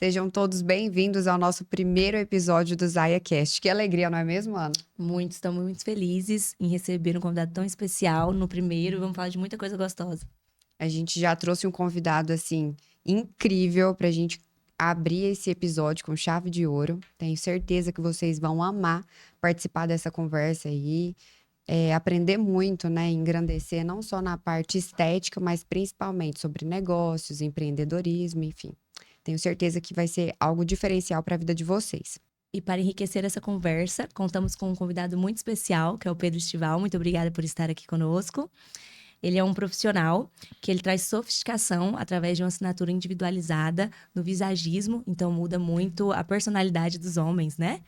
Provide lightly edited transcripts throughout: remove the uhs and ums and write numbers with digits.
Sejam todos bem-vindos ao nosso primeiro episódio do ZayaCast. Que alegria, não é mesmo, Ana? Estamos muito felizes em receber um convidado tão especial no primeiro. Vamos falar de muita coisa gostosa. A gente já trouxe um convidado, assim, incrível pra gente abrir esse episódio com chave de ouro. Tenho certeza que vocês vão amar participar dessa conversa aí. Aprender muito, né? Engrandecer não só na parte estética, mas principalmente sobre negócios, empreendedorismo, enfim. Tenho certeza que vai ser algo diferencial para a vida de vocês. E para enriquecer essa conversa, contamos com um convidado muito especial, que é o Pedro Estival. Muito obrigada por estar aqui conosco. Ele é um profissional que ele traz sofisticação através de uma assinatura individualizada no visagismo. Então, muda muito a personalidade dos homens, né?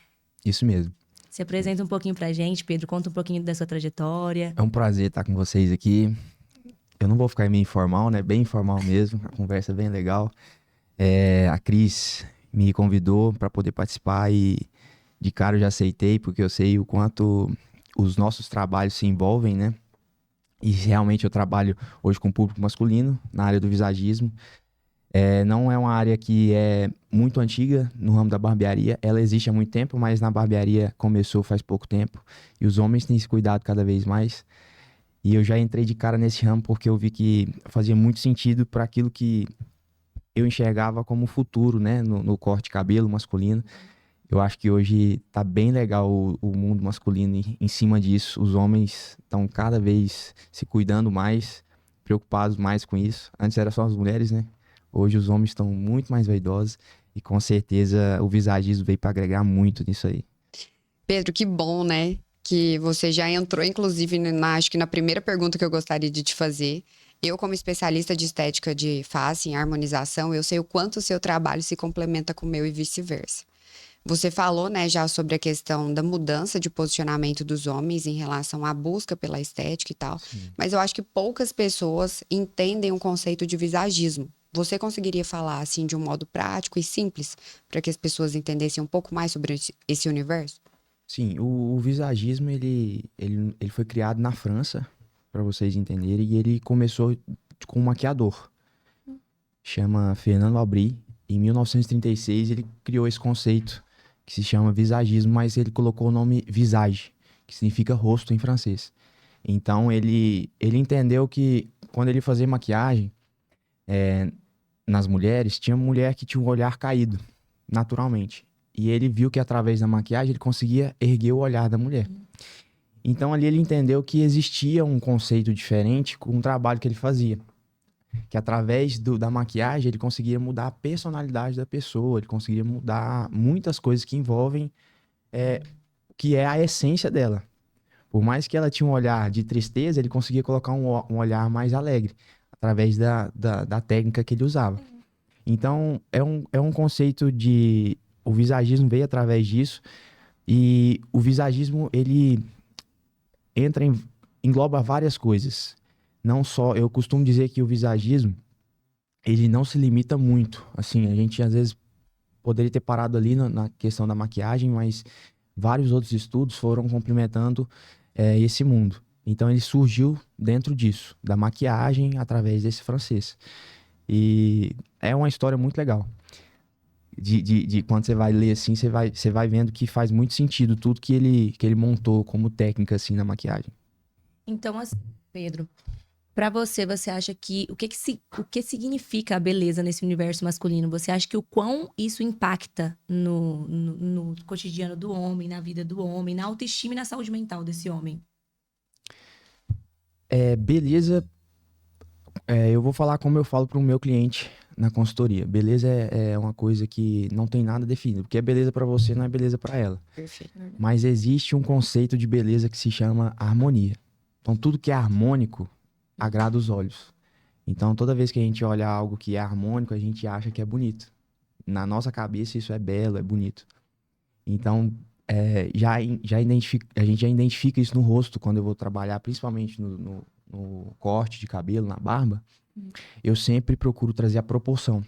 Isso mesmo. Se apresenta um pouquinho pra gente, Pedro. Conta um pouquinho da sua trajetória. É um prazer estar com vocês aqui. Eu não vou ficar meio informal, né? Bem informal mesmo. A conversa é bem legal. A Cris me convidou para poder participar e de cara eu já aceitei, porque eu sei o quanto os nossos trabalhos se envolvem, né? E realmente eu trabalho hoje com público masculino, na área do visagismo. Não é uma área que é muito antiga no ramo da barbearia. Ela existe há muito tempo, mas na barbearia começou faz pouco tempo. E os homens têm se cuidado cada vez mais. E eu já entrei de cara nesse ramo porque eu vi que fazia muito sentido para aquilo que eu enxergava como futuro, né? No corte de cabelo masculino. Eu acho que hoje tá bem legal o mundo masculino em cima disso. Os homens estão cada vez se cuidando mais, preocupados mais com isso. Antes era só as mulheres, né? Hoje os homens estão muito mais vaidosos e com certeza o visagismo veio para agregar muito nisso aí. Pedro, que bom, né? Que você já entrou, inclusive, acho que na primeira pergunta que eu gostaria de te fazer. Eu, como especialista de estética de face, em harmonização, eu sei o quanto o seu trabalho se complementa com o meu e vice-versa. Você falou, né, já sobre a questão da mudança de posicionamento dos homens em relação à busca pela estética e tal. Sim. Mas eu acho que poucas pessoas entendem o conceito de visagismo. Você conseguiria falar, assim, de um modo prático e simples, para que as pessoas entendessem um pouco mais sobre esse universo? Sim, o visagismo, ele foi criado na França, para vocês entenderem, e ele começou com um maquiador. Chama Fernand Labrie. Em 1936, ele criou esse conceito que se chama visagismo, mas ele colocou o nome visage, que significa rosto em francês. Então, ele entendeu que quando ele fazia maquiagem nas mulheres, tinha mulher que tinha um olhar caído, naturalmente. E ele viu que através da maquiagem ele conseguia erguer o olhar da mulher. Então, ali ele entendeu que existia um conceito diferente com o trabalho que ele fazia. Que através da maquiagem ele conseguia mudar a personalidade da pessoa, ele conseguia mudar muitas coisas que envolvem que é a essência dela. Por mais que ela tinha um olhar de tristeza, ele conseguia colocar um olhar mais alegre, através da técnica que ele usava. Então, é um conceito de... O visagismo veio através disso, e o visagismo, ele engloba várias coisas. Não só, eu costumo dizer que o visagismo, ele não se limita muito. Assim, a gente às vezes poderia ter parado ali na questão da maquiagem, mas vários outros estudos foram complementando esse mundo. Então ele surgiu dentro disso, da maquiagem através desse francês. E é uma história muito legal. De quando você vai ler assim, você vai vendo que faz muito sentido tudo que ele montou como técnica assim na maquiagem. Então, assim, Pedro, pra você acha que o que significa a beleza nesse universo masculino? Você acha que o quão isso impacta no cotidiano do homem, na vida do homem, na autoestima e na saúde mental desse homem? Beleza, eu vou falar como eu falo para o meu cliente na consultoria. Beleza é uma coisa que não tem nada definido, porque é beleza para você, não é beleza para ela. Perfeito. Mas existe um conceito de beleza que se chama harmonia. Então tudo que é harmônico agrada os olhos. Então, toda vez que a gente olha algo que é harmônico, a gente acha que é bonito. Na nossa cabeça, isso é belo, é bonito. Então, a gente já identifica isso no rosto quando eu vou trabalhar, principalmente no corte de cabelo, na barba. Eu sempre procuro trazer a proporção.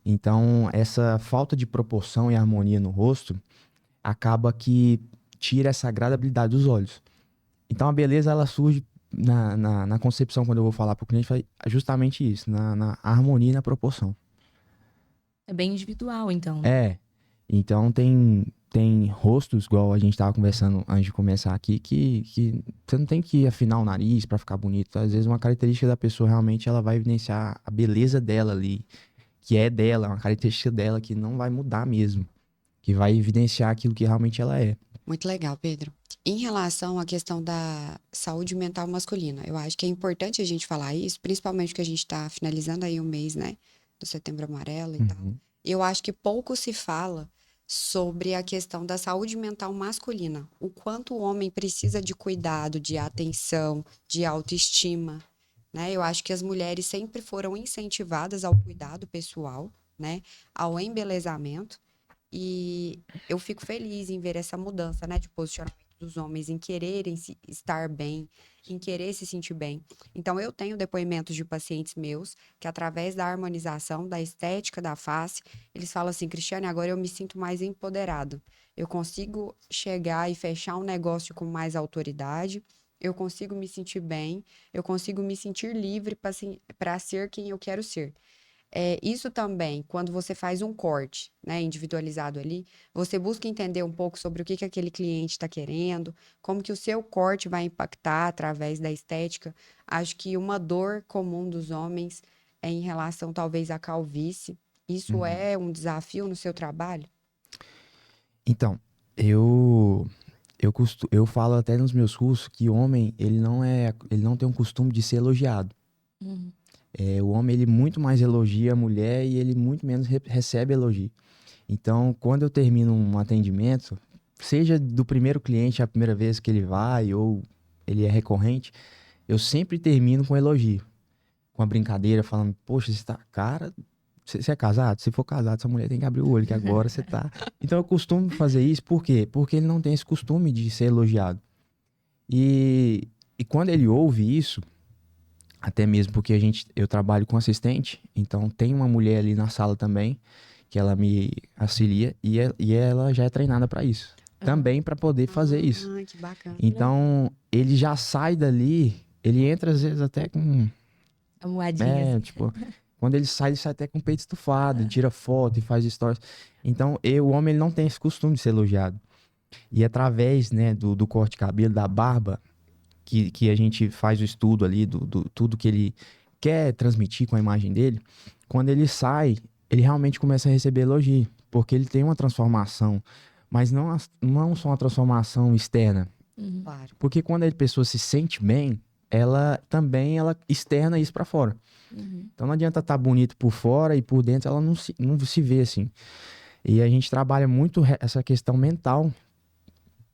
Então, essa falta de proporção e harmonia no rosto acaba que tira essa agradabilidade dos olhos. Então, a beleza, ela surge na concepção, quando eu vou falar para o cliente, justamente isso, na harmonia e na proporção. É bem individual, então. Então tem rostos, igual a gente tava conversando antes de começar aqui, que você não tem que afinar o nariz pra ficar bonito. Às vezes uma característica da pessoa realmente ela vai evidenciar a beleza dela ali, que é dela, uma característica dela que não vai mudar mesmo, que vai evidenciar aquilo que realmente ela é. Muito legal, Pedro. Em relação à questão da saúde mental masculina, eu acho que é importante a gente falar isso, principalmente que a gente está finalizando aí o mês, né, do Setembro Amarelo e tal. Eu acho que pouco se fala sobre a questão da saúde mental masculina, o quanto o homem precisa de cuidado, de atenção, de autoestima, né? Eu acho que as mulheres sempre foram incentivadas ao cuidado pessoal, né, ao embelezamento. E eu fico feliz em ver essa mudança, né, de posicionamento dos homens em quererem estar bem, em querer se sentir bem. Então, eu tenho depoimentos de pacientes meus que, através da harmonização, da estética da face, eles falam assim: Cristiane, agora eu me sinto mais empoderado. Eu consigo chegar e fechar um negócio com mais autoridade. Eu consigo me sentir bem. Eu consigo me sentir livre para ser quem eu quero ser. Isso também, quando você faz um corte, né, individualizado ali, você busca entender um pouco sobre o que aquele cliente está querendo, como que o seu corte vai impactar através da estética. Acho que uma dor comum dos homens é em relação, talvez, à calvície. Isso é um desafio no seu trabalho? Então, eu falo até nos meus cursos que homem, ele não tem um costume de ser elogiado. O homem, ele muito mais elogia a mulher e ele muito menos recebe elogio. Então, quando eu termino um atendimento, seja do primeiro cliente, a primeira vez que ele vai, ou ele é recorrente, eu sempre termino com elogio. Com a brincadeira, falando: poxa, você tá... Cara, você é casado? Se for casado, essa mulher tem que abrir o olho, que agora você tá... Então, eu costumo fazer isso, por quê? Porque ele não tem esse costume de ser elogiado. E quando ele ouve isso, até mesmo porque eu trabalho com assistente, então tem uma mulher ali na sala também, que ela me auxilia, e ela já é treinada para isso. Também para poder fazer isso. Que bacana. Então, ele já sai dali, ele entra às vezes até com... A moadinha. Assim. tipo, quando ele sai até com o peito estufado, tira foto e faz stories. Então, o homem ele não tem esse costume de ser elogiado. E através, né, do corte de cabelo, da barba, que a gente faz o estudo ali do tudo que ele quer transmitir com a imagem dele, quando ele sai, ele realmente começa a receber elogio, porque ele tem uma transformação, mas não só uma transformação externa. Claro. Porque quando a pessoa se sente bem, ela externa isso pra fora. Então não adianta estar bonito por fora e por dentro ela não se vê assim. E a gente trabalha muito essa questão mental,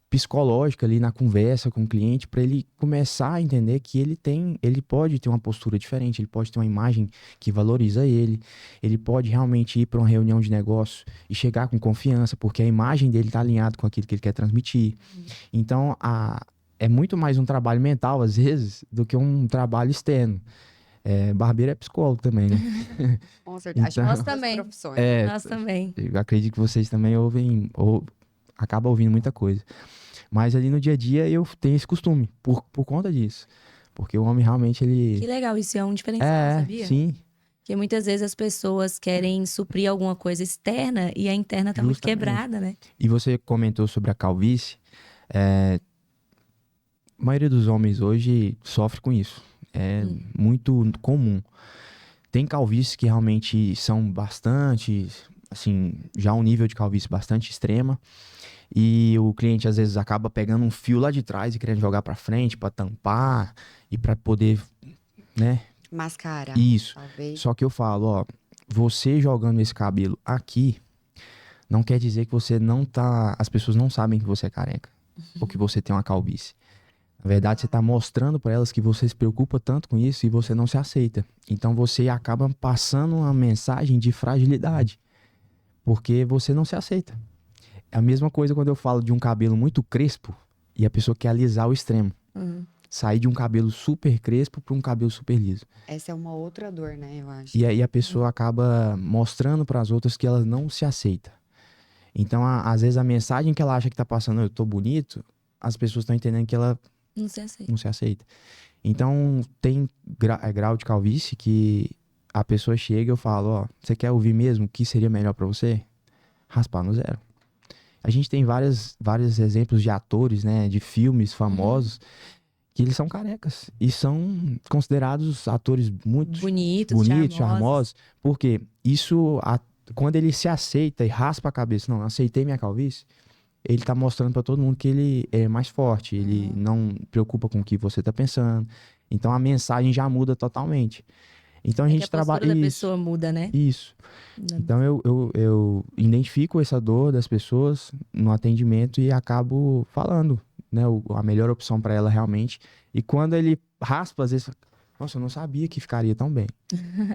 psicológica ali na conversa com o cliente, para ele começar a entender que ele pode ter uma postura diferente, ele pode ter uma imagem que valoriza ele pode realmente ir para uma reunião de negócio e chegar com confiança, porque a imagem dele está alinhada com aquilo que ele quer transmitir. Então, é muito mais um trabalho mental, às vezes, do que um trabalho externo. Barbeiro é psicólogo também, né? Com certeza. Então, Nós também. Profissões. Nós também. Eu acredito que vocês também ouvem, acabam ouvindo muita coisa. Mas ali no dia a dia eu tenho esse costume, por conta disso. Porque o homem realmente, ele... Que legal, isso é um diferencial, sabia? Sim. Porque muitas vezes as pessoas querem suprir alguma coisa externa e a interna tá muito quebrada, né? E você comentou sobre a calvície. A maioria dos homens hoje sofre com isso. É muito comum. Tem calvícies que realmente são bastante, assim, já um nível de calvície bastante extrema. E o cliente às vezes acaba pegando um fio lá de trás e querendo jogar pra frente pra tampar e pra poder, né? Mascarar. Isso. Talvez. Só que eu falo, ó, você jogando esse cabelo aqui não quer dizer que você não tá... As pessoas não sabem que você é careca ou que você tem uma calvície. Na verdade, você tá mostrando pra elas que você se preocupa tanto com isso e você não se aceita. Então você acaba passando uma mensagem de fragilidade, porque você não se aceita. É a mesma coisa quando eu falo de um cabelo muito crespo e a pessoa quer alisar o extremo. Sair de um cabelo super crespo para um cabelo super liso. Essa é uma outra dor, né, eu acho. E aí a pessoa acaba mostrando para as outras que ela não se aceita. Então, às vezes, a mensagem que ela acha que tá passando, eu tô bonito, as pessoas estão entendendo que ela Não se aceita. não se aceita. Então, tem grau de calvície que a pessoa chega e eu falo, ó, você quer ouvir mesmo o que seria melhor pra você? Raspar no zero. A gente tem vários exemplos de atores, né, de filmes famosos, que eles são carecas e são considerados atores muito Bonitos, bonitos, charmosos. charmosos, porque isso, quando ele se aceita e raspa a cabeça, não, eu aceitei minha calvície, ele tá mostrando pra todo mundo que ele é mais forte, ele não preocupa com o que você tá pensando. Então a mensagem já muda totalmente. Então a É que gente a postura trabalha da isso. pessoa muda, né? Isso. Então eu identifico essa dor das pessoas no atendimento e acabo falando, né, a melhor opção pra ela realmente. E quando ele raspa, às vezes, nossa, eu não sabia que ficaria tão bem.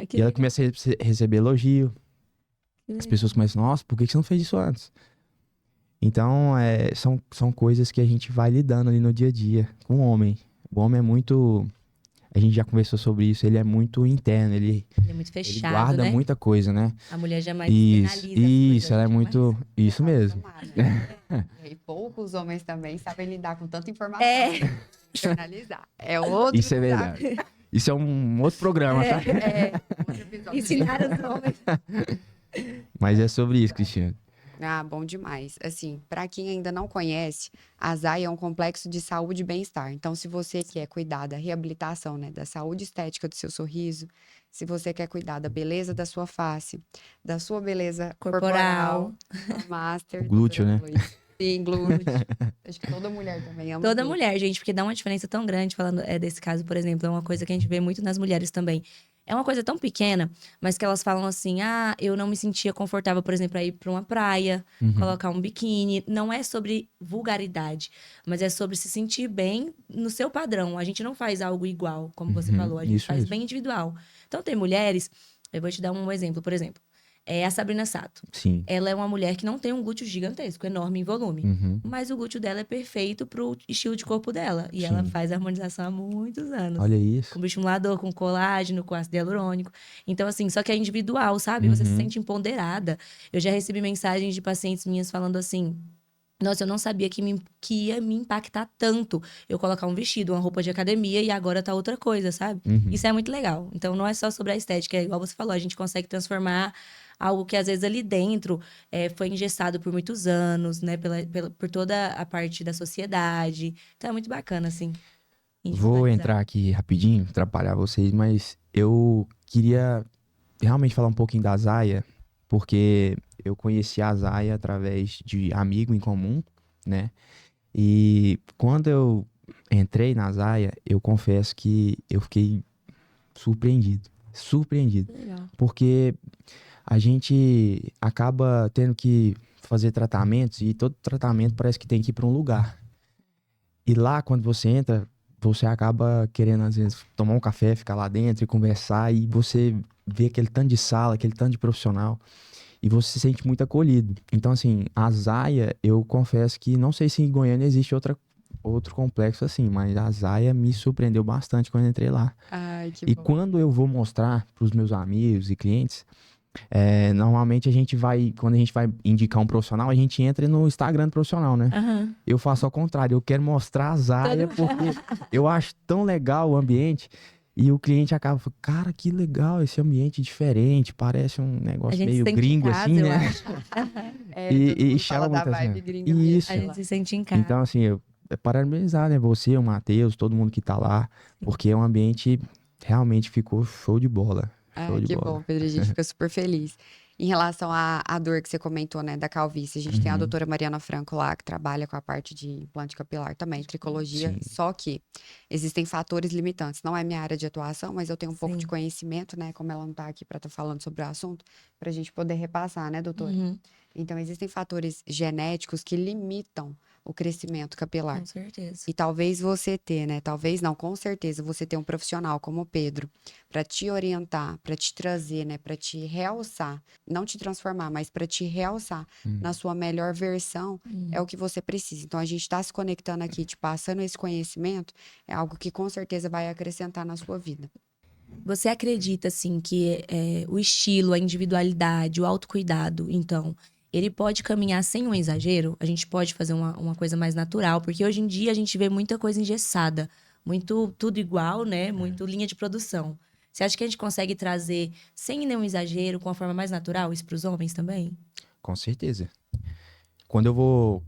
Que E ela legal, começa a receber elogio. que As legal. pessoas começam, nossa, por que você não fez isso antes? Então, são coisas que a gente vai lidando ali no dia a dia com o homem. O homem é muito. A gente já conversou sobre isso, ele é muito interno, ele Ele é muito fechado, guarda né? muita coisa, né? A mulher jamais Isso, externaliza as isso, coisas. ela é Mas muito. Isso é mesmo. acostumada, né? E poucos homens também sabem lidar com tanta informação. É. Né? Internalizar. É outro Isso é desafio. verdade. Isso é um outro programa, tá? Outro episódio. Ensinar os homens. Mas é sobre isso, Cristiano. Ah, bom demais. Assim, para quem ainda não conhece, a ZAI é um complexo de saúde e bem-estar. Então, se você quer cuidar da reabilitação, né, da saúde estética do seu sorriso, se você quer cuidar da beleza da sua face, da sua beleza corporal, master, O glúteo, doutora né? Luiz. Sim, glúteo. Acho que toda mulher também ama Toda glúteo. mulher, gente, porque dá uma diferença tão grande, falando desse caso, por exemplo, é uma coisa que a gente vê muito nas mulheres também. É uma coisa tão pequena, mas que elas falam assim: ah, eu não me sentia confortável, por exemplo, a ir pra uma praia, colocar um biquíni. Não é sobre vulgaridade, mas é sobre se sentir bem no seu padrão. A gente não faz algo igual, como você falou, a gente Isso faz mesmo. bem individual. Então, tem mulheres, eu vou te dar um exemplo, por exemplo, é a Sabrina Sato. Sim. Ela é uma mulher que não tem um glúteo gigantesco, enorme em volume. Uhum. Mas o glúteo dela é perfeito pro estilo de corpo dela. E ela Sim. faz harmonização há muitos anos. Olha isso. Com bioestimulador, com colágeno, com ácido hialurônico. Então, assim, só que é individual, sabe? Você se sente empoderada. Eu já recebi mensagens de pacientes minhas falando assim: nossa, eu não sabia que ia me impactar tanto eu colocar um vestido, uma roupa de academia e agora tá outra coisa, sabe? Isso é muito legal. Então, não é só sobre a estética, é igual você falou, a gente consegue transformar algo que às vezes ali dentro foi engessado por muitos anos, né? Por toda a parte da sociedade. Então, é muito bacana, assim. Vou individualizar. entrar aqui rapidinho, atrapalhar vocês, mas eu queria realmente falar um pouquinho da Zaya, porque eu conheci a Zaya através de amigo em comum, né? E quando eu entrei na Zaya, eu confesso que eu fiquei surpreendido. Surpreendido. Legal. Porque a gente acaba tendo que fazer tratamentos e todo tratamento parece que tem que ir para um lugar. E lá, quando você entra, você acaba querendo, às vezes, tomar um café, ficar lá dentro e conversar, e você vê aquele tanto de sala, aquele tanto de profissional, e você se sente muito acolhido. Então, assim, a Zaya, eu confesso que não sei se em Goiânia existe outro complexo assim, mas a Zaya me surpreendeu bastante quando eu entrei lá. Ai, que E bom. quando eu vou mostrar para os meus amigos e clientes, normalmente quando a gente vai indicar um profissional, a gente entra no Instagram do profissional, né? Aham. Eu faço ao contrário, eu quero mostrar a Zaya porque eu acho tão legal o ambiente e o cliente acaba falando, cara, que legal esse ambiente diferente, parece um A negócio gente se meio sente gringo em casa, assim, eu né? acho. Todo E mundo chama fala da muita vibe atenção. gringa mesmo. Isso. A gente se sente em casa. Então, assim, parabenizar, né? Você, o Matheus, todo mundo que tá lá, porque é um ambiente realmente ficou show de bola. Show Ai, de que bola. bom, Pedro. A gente fica super feliz. Em relação à dor que você comentou, né, da calvície, a gente tem a doutora Mariana Franco lá, que trabalha com a parte de implante capilar também, tricologia. Sim. Só que existem fatores limitantes. Não é minha área de atuação, mas eu tenho um pouco de Sim. conhecimento, né, como ela não tá aqui para estar falando sobre o assunto, pra gente poder repassar, né, doutora? Uhum, Então, existem fatores genéticos que limitam o crescimento capilar. com certeza. E talvez você ter, né? Talvez não, com certeza, você ter um profissional como o Pedro para te orientar, para te trazer, né? Para te realçar, não te transformar, mas para te realçar na sua melhor versão, é o que você precisa. Então, a gente está se conectando aqui, te passando esse conhecimento, é algo que com certeza vai acrescentar na sua vida. Você acredita, assim, que o estilo, a individualidade, o autocuidado, então, ele pode caminhar sem um exagero? A gente pode fazer uma coisa mais natural? Porque hoje em dia a gente vê muita coisa engessada. Muito tudo igual, né? Muito linha de produção. Você acha que a gente consegue trazer, sem nenhum exagero, com a forma mais natural, isso para os homens também? Com certeza. Quando eu vou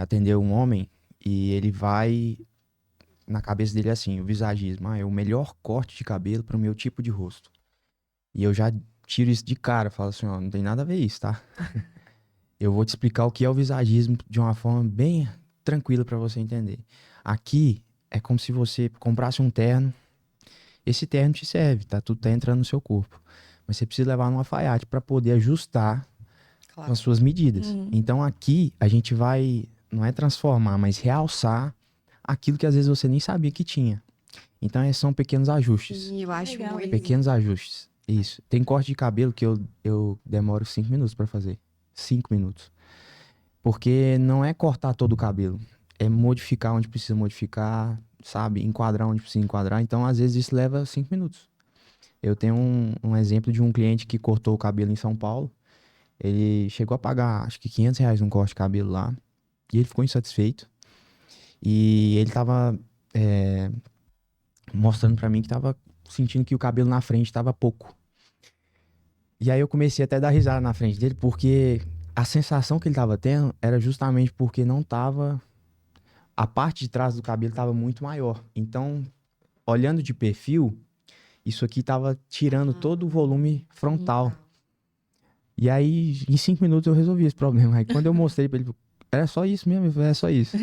atender um homem e ele vai na cabeça dele assim, o visagismo, é o melhor corte de cabelo para o meu tipo de rosto. E eu já tiro isso de cara, falo assim, ó, não tem nada a ver isso, tá? Eu vou te explicar o que é o visagismo de uma forma bem tranquila para você entender. Aqui é como se você comprasse um terno. Esse terno te serve, tá? Tudo tá entrando no seu corpo. Mas você precisa levar num alfaiate para poder ajustar com as suas medidas. Então aqui a gente vai, não é transformar, mas realçar aquilo que às vezes você nem sabia que tinha. Então são pequenos ajustes. Sim, eu acho Legal. muito. Pequenos ajustes. Isso. Tem corte de cabelo que eu demoro 5 minutos para fazer. 5 minutos. Porque não é cortar todo o cabelo. É modificar onde precisa modificar, sabe? Enquadrar onde precisa enquadrar. Então, às vezes, isso leva 5 minutos. Eu tenho um exemplo de um cliente que cortou o cabelo em São Paulo. Ele chegou a pagar, acho que R$ 500 num corte de cabelo lá. E ele ficou insatisfeito. E ele tava mostrando pra mim que tava sentindo que o cabelo na frente tava pouco. E aí eu comecei até a dar risada na frente dele, porque a sensação que ele tava tendo era justamente porque não tava... A parte de trás do cabelo tava muito maior. Então, olhando de perfil, isso aqui tava tirando todo o volume frontal. E aí, em 5 minutos eu resolvi esse problema. Aí quando eu mostrei pra ele, era só isso mesmo, ele falou, é só isso.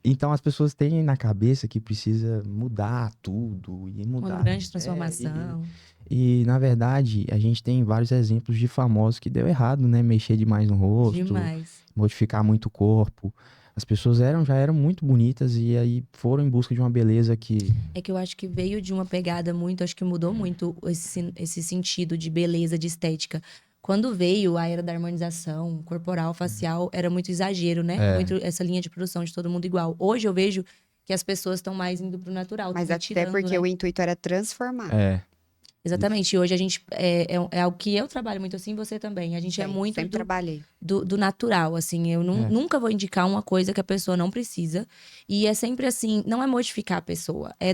Então as pessoas têm na cabeça que precisa mudar tudo e mudar. Uma grande transformação. E na verdade, a gente tem vários exemplos de famosos que deu errado, né? Mexer demais no rosto, Demais. modificar muito o corpo. As pessoas já eram muito bonitas e aí foram em busca de uma beleza que... É que eu acho que veio de uma pegada muito, acho que mudou muito esse sentido de beleza, de estética. Quando veio a era da harmonização corporal, facial, era muito exagero, né? Muito essa linha de produção de todo mundo igual. Hoje eu vejo que as pessoas estão mais indo pro natural. Mas tão até tirando, porque né? o intuito era transformar. Exatamente. E hoje a gente... É algo que eu trabalho muito assim, você também. A gente é muito Sempre trabalhei. do natural, assim. Eu nunca vou indicar uma coisa que a pessoa não precisa. E é sempre assim, não é modificar a pessoa. É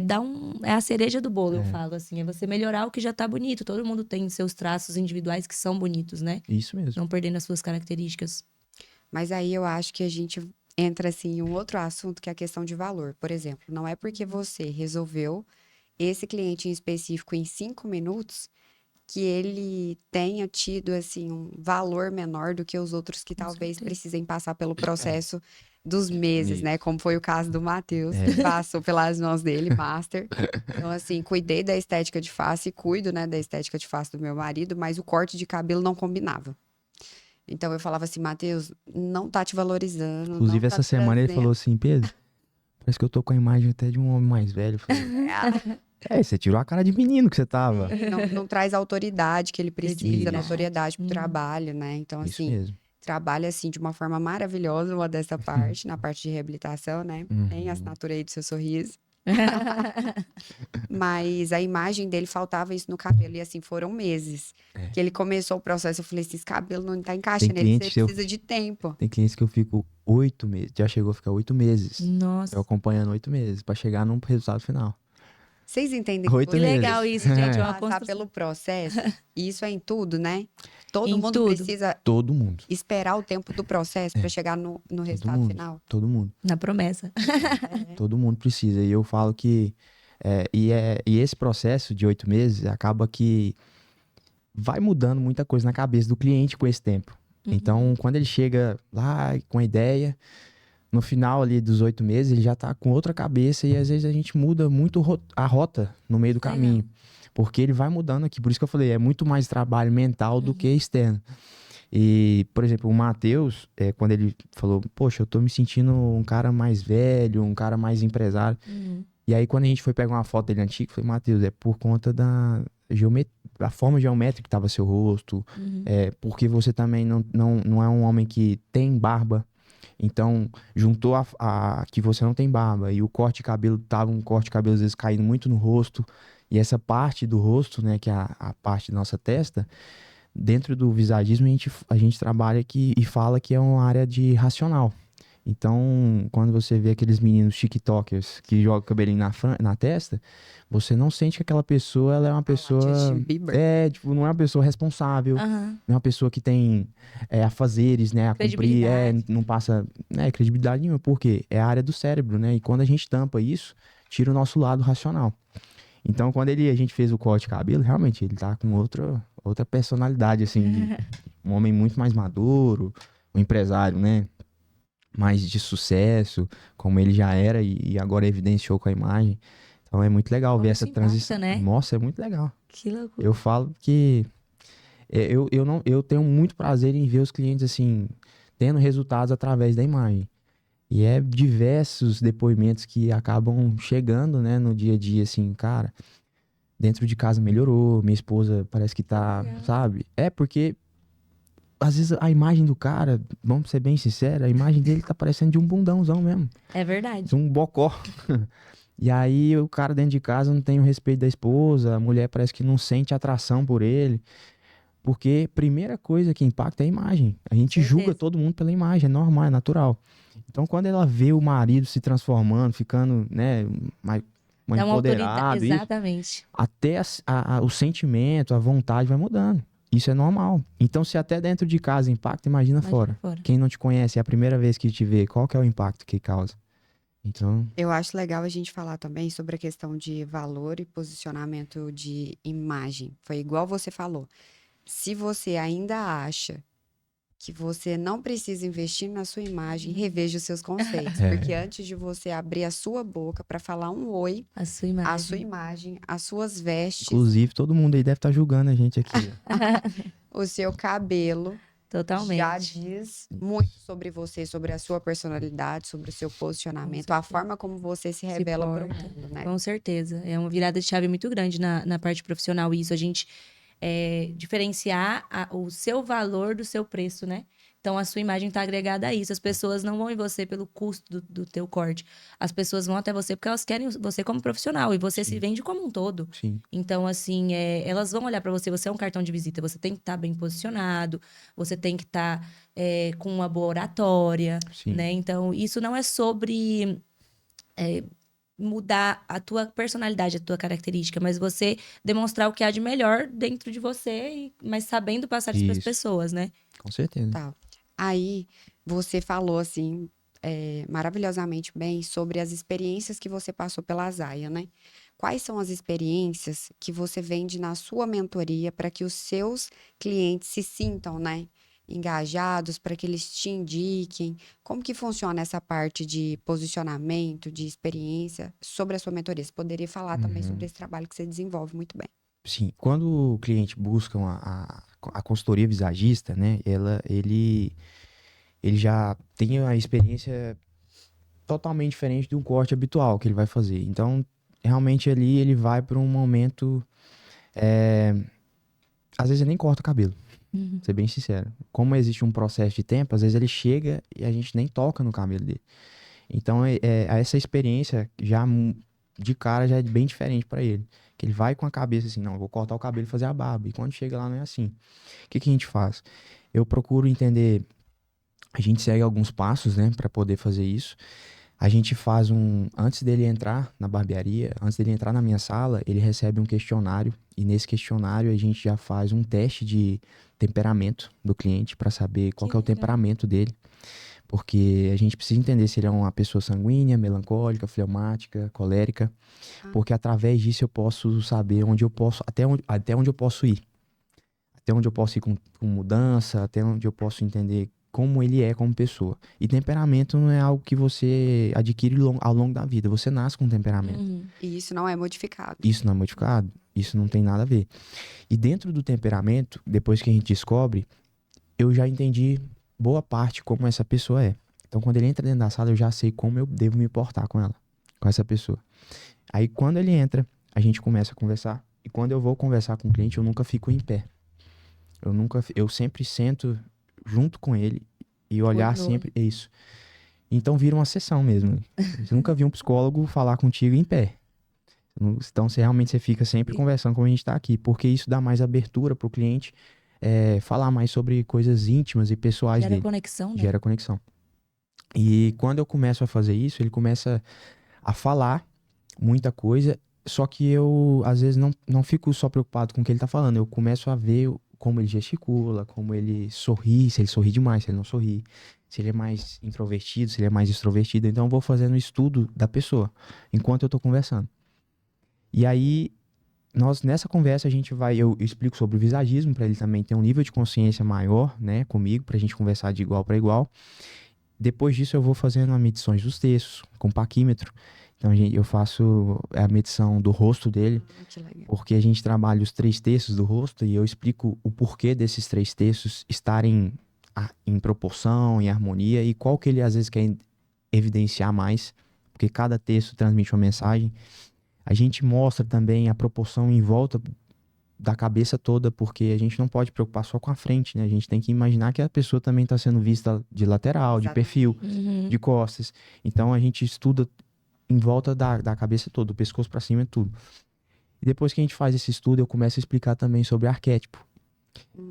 é a cereja do bolo, eu falo, assim. É você melhorar o que já tá bonito. Todo mundo tem seus traços individuais que são bonitos, né? Isso mesmo. Não perdendo as suas características. Mas aí eu acho que a gente entra, assim, em um outro assunto, que é a questão de valor. Por exemplo, não é porque você resolveu esse cliente em específico em 5 minutos que ele tenha tido, assim, um valor menor do que os outros que talvez precisem passar pelo processo dos meses, né? Como foi o caso do Matheus, que passou pelas mãos dele, master. Então, assim, cuidei da estética de face, cuido, né, da estética de face do meu marido, mas o corte de cabelo não combinava. Então, eu falava assim, Matheus, não tá te valorizando. Inclusive, não tá essa semana ele trazendo. falou assim, Pedro, parece que eu tô com a imagem até de um homem mais velho. Eu falei, você tirou a cara de menino que você tava. Não traz a autoridade que ele precisa, Credibilidade. notoriedade pro trabalho, né? Então, Isso assim, mesmo. trabalha, assim, de uma forma maravilhosa uma dessa parte, na parte de reabilitação, né? Tem a assinatura aí do seu sorriso. Mas a imagem dele, faltava isso no cabelo. E, assim, foram meses que ele começou o processo. Eu falei assim, esse cabelo não tá encaixando, ele cliente você precisa de tempo. Tem clientes que eu fico 8 meses, já chegou a ficar 8 meses. Nossa. Eu acompanhando 8 meses, pra chegar num resultado final. Vocês entendem Oito você meses. legal isso, gente. É uma passar construção. pelo processo? E isso é em tudo, né? Todo Em mundo tudo. precisa Todo mundo. esperar o tempo do processo para chegar no resultado mundo. final. Todo mundo. Na promessa. Todo mundo precisa. E eu falo que... E esse processo de 8 meses acaba que vai mudando muita coisa na cabeça do cliente com esse tempo. Então, quando ele chega lá com a ideia, no final ali dos 8 meses, ele já tá com outra cabeça e às vezes a gente muda muito a rota no meio do caminho. Porque ele vai mudando aqui. Por isso que eu falei, é muito mais trabalho mental do que externo. E, por exemplo, o Matheus, quando ele falou, poxa, eu tô me sentindo um cara mais velho, um cara mais empresário. E aí, quando a gente foi pegar uma foto dele antiga, eu falei, Matheus, é por conta da forma geométrica que tava seu rosto, porque você também não é um homem que tem barba. Então, juntou que você não tem barba e o corte de cabelo tava um corte de cabelo às vezes caindo muito no rosto. E essa parte do rosto, né, que é a parte da nossa testa, dentro do visagismo a gente trabalha aqui e fala que é uma área de racional. Então, quando você vê aqueles meninos tiktokers que jogam cabelinho na testa, você não sente que aquela pessoa, ela é uma pessoa... Justin Bieber. Tipo, não é uma pessoa responsável, Aham. não é uma pessoa que tem afazeres, né, a cumprir, Credibilidade. não passa, credibilidade nenhuma, porque é a área do cérebro, né, e quando a gente tampa isso, tira o nosso lado racional. Então, quando a gente fez o corte de cabelo, realmente, ele tá com outra personalidade, assim, de um homem muito mais maduro, um empresário, né, mais de sucesso, como ele já era e agora evidenciou com a imagem. Então, é muito legal Como ver isso essa transição. impacta, né? Nossa, é muito legal. Que loucura. Eu falo que eu tenho muito prazer em ver os clientes, assim, tendo resultados através da imagem. E é diversos depoimentos que acabam chegando, né, no dia a dia, assim, cara, dentro de casa melhorou, minha esposa parece que tá, Legal. sabe? É porque, às vezes, a imagem do cara, vamos ser bem sinceros, a imagem dele tá parecendo de um bundãozão mesmo, É verdade. de um bocó. E aí, o cara dentro de casa não tem o respeito da esposa, a mulher parece que não sente atração por ele. Porque primeira coisa que impacta é a imagem. A gente Certeza. julga todo mundo pela imagem, é normal, é natural. Então, quando ela vê o marido se transformando, ficando, né, mais Dá uma autoridade. empoderado, isso, Exatamente. até o sentimento, a vontade vai mudando. Isso é normal. Então, se até dentro de casa impacta, imagina fora. Quem não te conhece, é a primeira vez que te vê, qual que é o impacto que causa? Então, Eu acho legal a gente falar também sobre a questão de valor e posicionamento de imagem. Foi igual você falou. Se você ainda acha que você não precisa investir na sua imagem, reveja os seus conceitos. É. Porque antes de você abrir a sua boca para falar um oi, A sua a sua imagem. imagem, as suas vestes, inclusive, todo mundo aí deve estar julgando a gente aqui. o seu cabelo, já Totalmente. diz muito sobre você, sobre a sua personalidade, sobre o seu posicionamento, a forma como você se revela para o porta. mundo, né? Com certeza. É uma virada de chave muito grande na parte profissional. Isso, a gente diferenciar o seu valor do seu preço, né? Então, a sua imagem está agregada a isso. As pessoas não vão em você pelo custo do teu corte. As pessoas vão até você porque elas querem você como profissional. E você se vende como um todo. Sim. Então, assim, elas vão olhar para você. Você é um cartão de visita. Você tem que estar bem posicionado. Você tem que estar com uma boa oratória, Sim. né? Então, isso não é sobre mudar a tua personalidade, a tua característica, mas você demonstrar o que há de melhor dentro de você, mas sabendo passar isso para as Isso. pessoas, né? Com certeza. Tá. Aí, você falou, assim, maravilhosamente bem sobre as experiências que você passou pela Zaya, né? Quais são as experiências que você vende na sua mentoria para que os seus clientes se sintam, né, engajados, para que eles te indiquem? Como que funciona essa parte de posicionamento, de experiência sobre a sua mentoria? Você poderia falar também sobre esse trabalho que você desenvolve muito bem. Sim, quando o cliente busca a consultoria visagista, né, ele já tem a experiência totalmente diferente de um corte habitual que ele vai fazer. Então, realmente ali ele vai para um momento, às vezes ele nem corta o cabelo, Uhum. ser bem sincero. Como existe um processo de tempo, às vezes ele chega e a gente nem toca no cabelo dele. Então, essa experiência de cara já é bem diferente para ele. Que ele vai com a cabeça assim, não, eu vou cortar o cabelo e fazer a barba. E quando chega lá não é assim. O que a gente faz? Eu procuro entender, a gente segue alguns passos, né, para poder fazer isso. A gente faz antes dele entrar na barbearia, antes dele entrar na minha sala, ele recebe um questionário. E nesse questionário a gente já faz um teste de temperamento do cliente para saber qual que é o legal. temperamento dele. Porque a gente precisa entender se ele é uma pessoa sanguínea, melancólica, fleumática, colérica. Porque através disso eu posso saber até onde eu posso ir. Até onde eu posso ir com mudança, até onde eu posso entender como ele é como pessoa. E temperamento não é algo que você adquire ao longo da vida. Você nasce com temperamento. Uhum. E isso não é modificado. Isso não é modificado. Isso não tem nada a ver. E dentro do temperamento, depois que a gente descobre, eu já entendi boa parte como essa pessoa é. Então, quando ele entra dentro da sala, eu já sei como eu devo me portar com ela, com essa pessoa. Aí, quando ele entra, a gente começa a conversar. E quando eu vou conversar com o cliente, eu nunca fico em pé. Eu sempre sento junto com ele e olhar Olho no sempre isso. Então, vira uma sessão mesmo. Você nunca viu um psicólogo falar contigo em pé. Então, você fica sempre conversando como a gente está aqui. Porque isso dá mais abertura para o cliente falar mais sobre coisas íntimas e pessoais Gera dele. conexão, né? Gera conexão. E quando eu começo a fazer isso, ele começa a falar muita coisa, só que eu, às vezes, não fico só preocupado com o que ele tá falando. Eu começo a ver como ele gesticula, como ele sorri, se ele sorri demais, se ele não sorri, se ele é mais introvertido, se ele é mais extrovertido. Então, eu vou fazendo um estudo da pessoa, enquanto eu tô conversando. E aí, nessa conversa, eu explico sobre o visagismo, para ele também ter um nível de consciência maior, né, comigo, pra gente conversar de igual para igual. Depois disso, eu vou fazendo as medições dos textos, com paquímetro. Então, eu faço a medição do rosto dele, Que legal. porque a gente trabalha os 3 terços do rosto e eu explico o porquê desses 3 terços estarem em proporção, em harmonia, e qual que ele às vezes quer evidenciar mais, porque cada texto transmite uma mensagem. A gente mostra também a proporção em volta da cabeça toda, porque a gente não pode preocupar só com a frente, né? A gente tem que imaginar que a pessoa também está sendo vista de lateral, de perfil, Uhum. de costas. Então a gente estuda em volta da cabeça toda, do pescoço para cima e tudo. E depois que a gente faz esse estudo, eu começo a explicar também sobre arquétipo.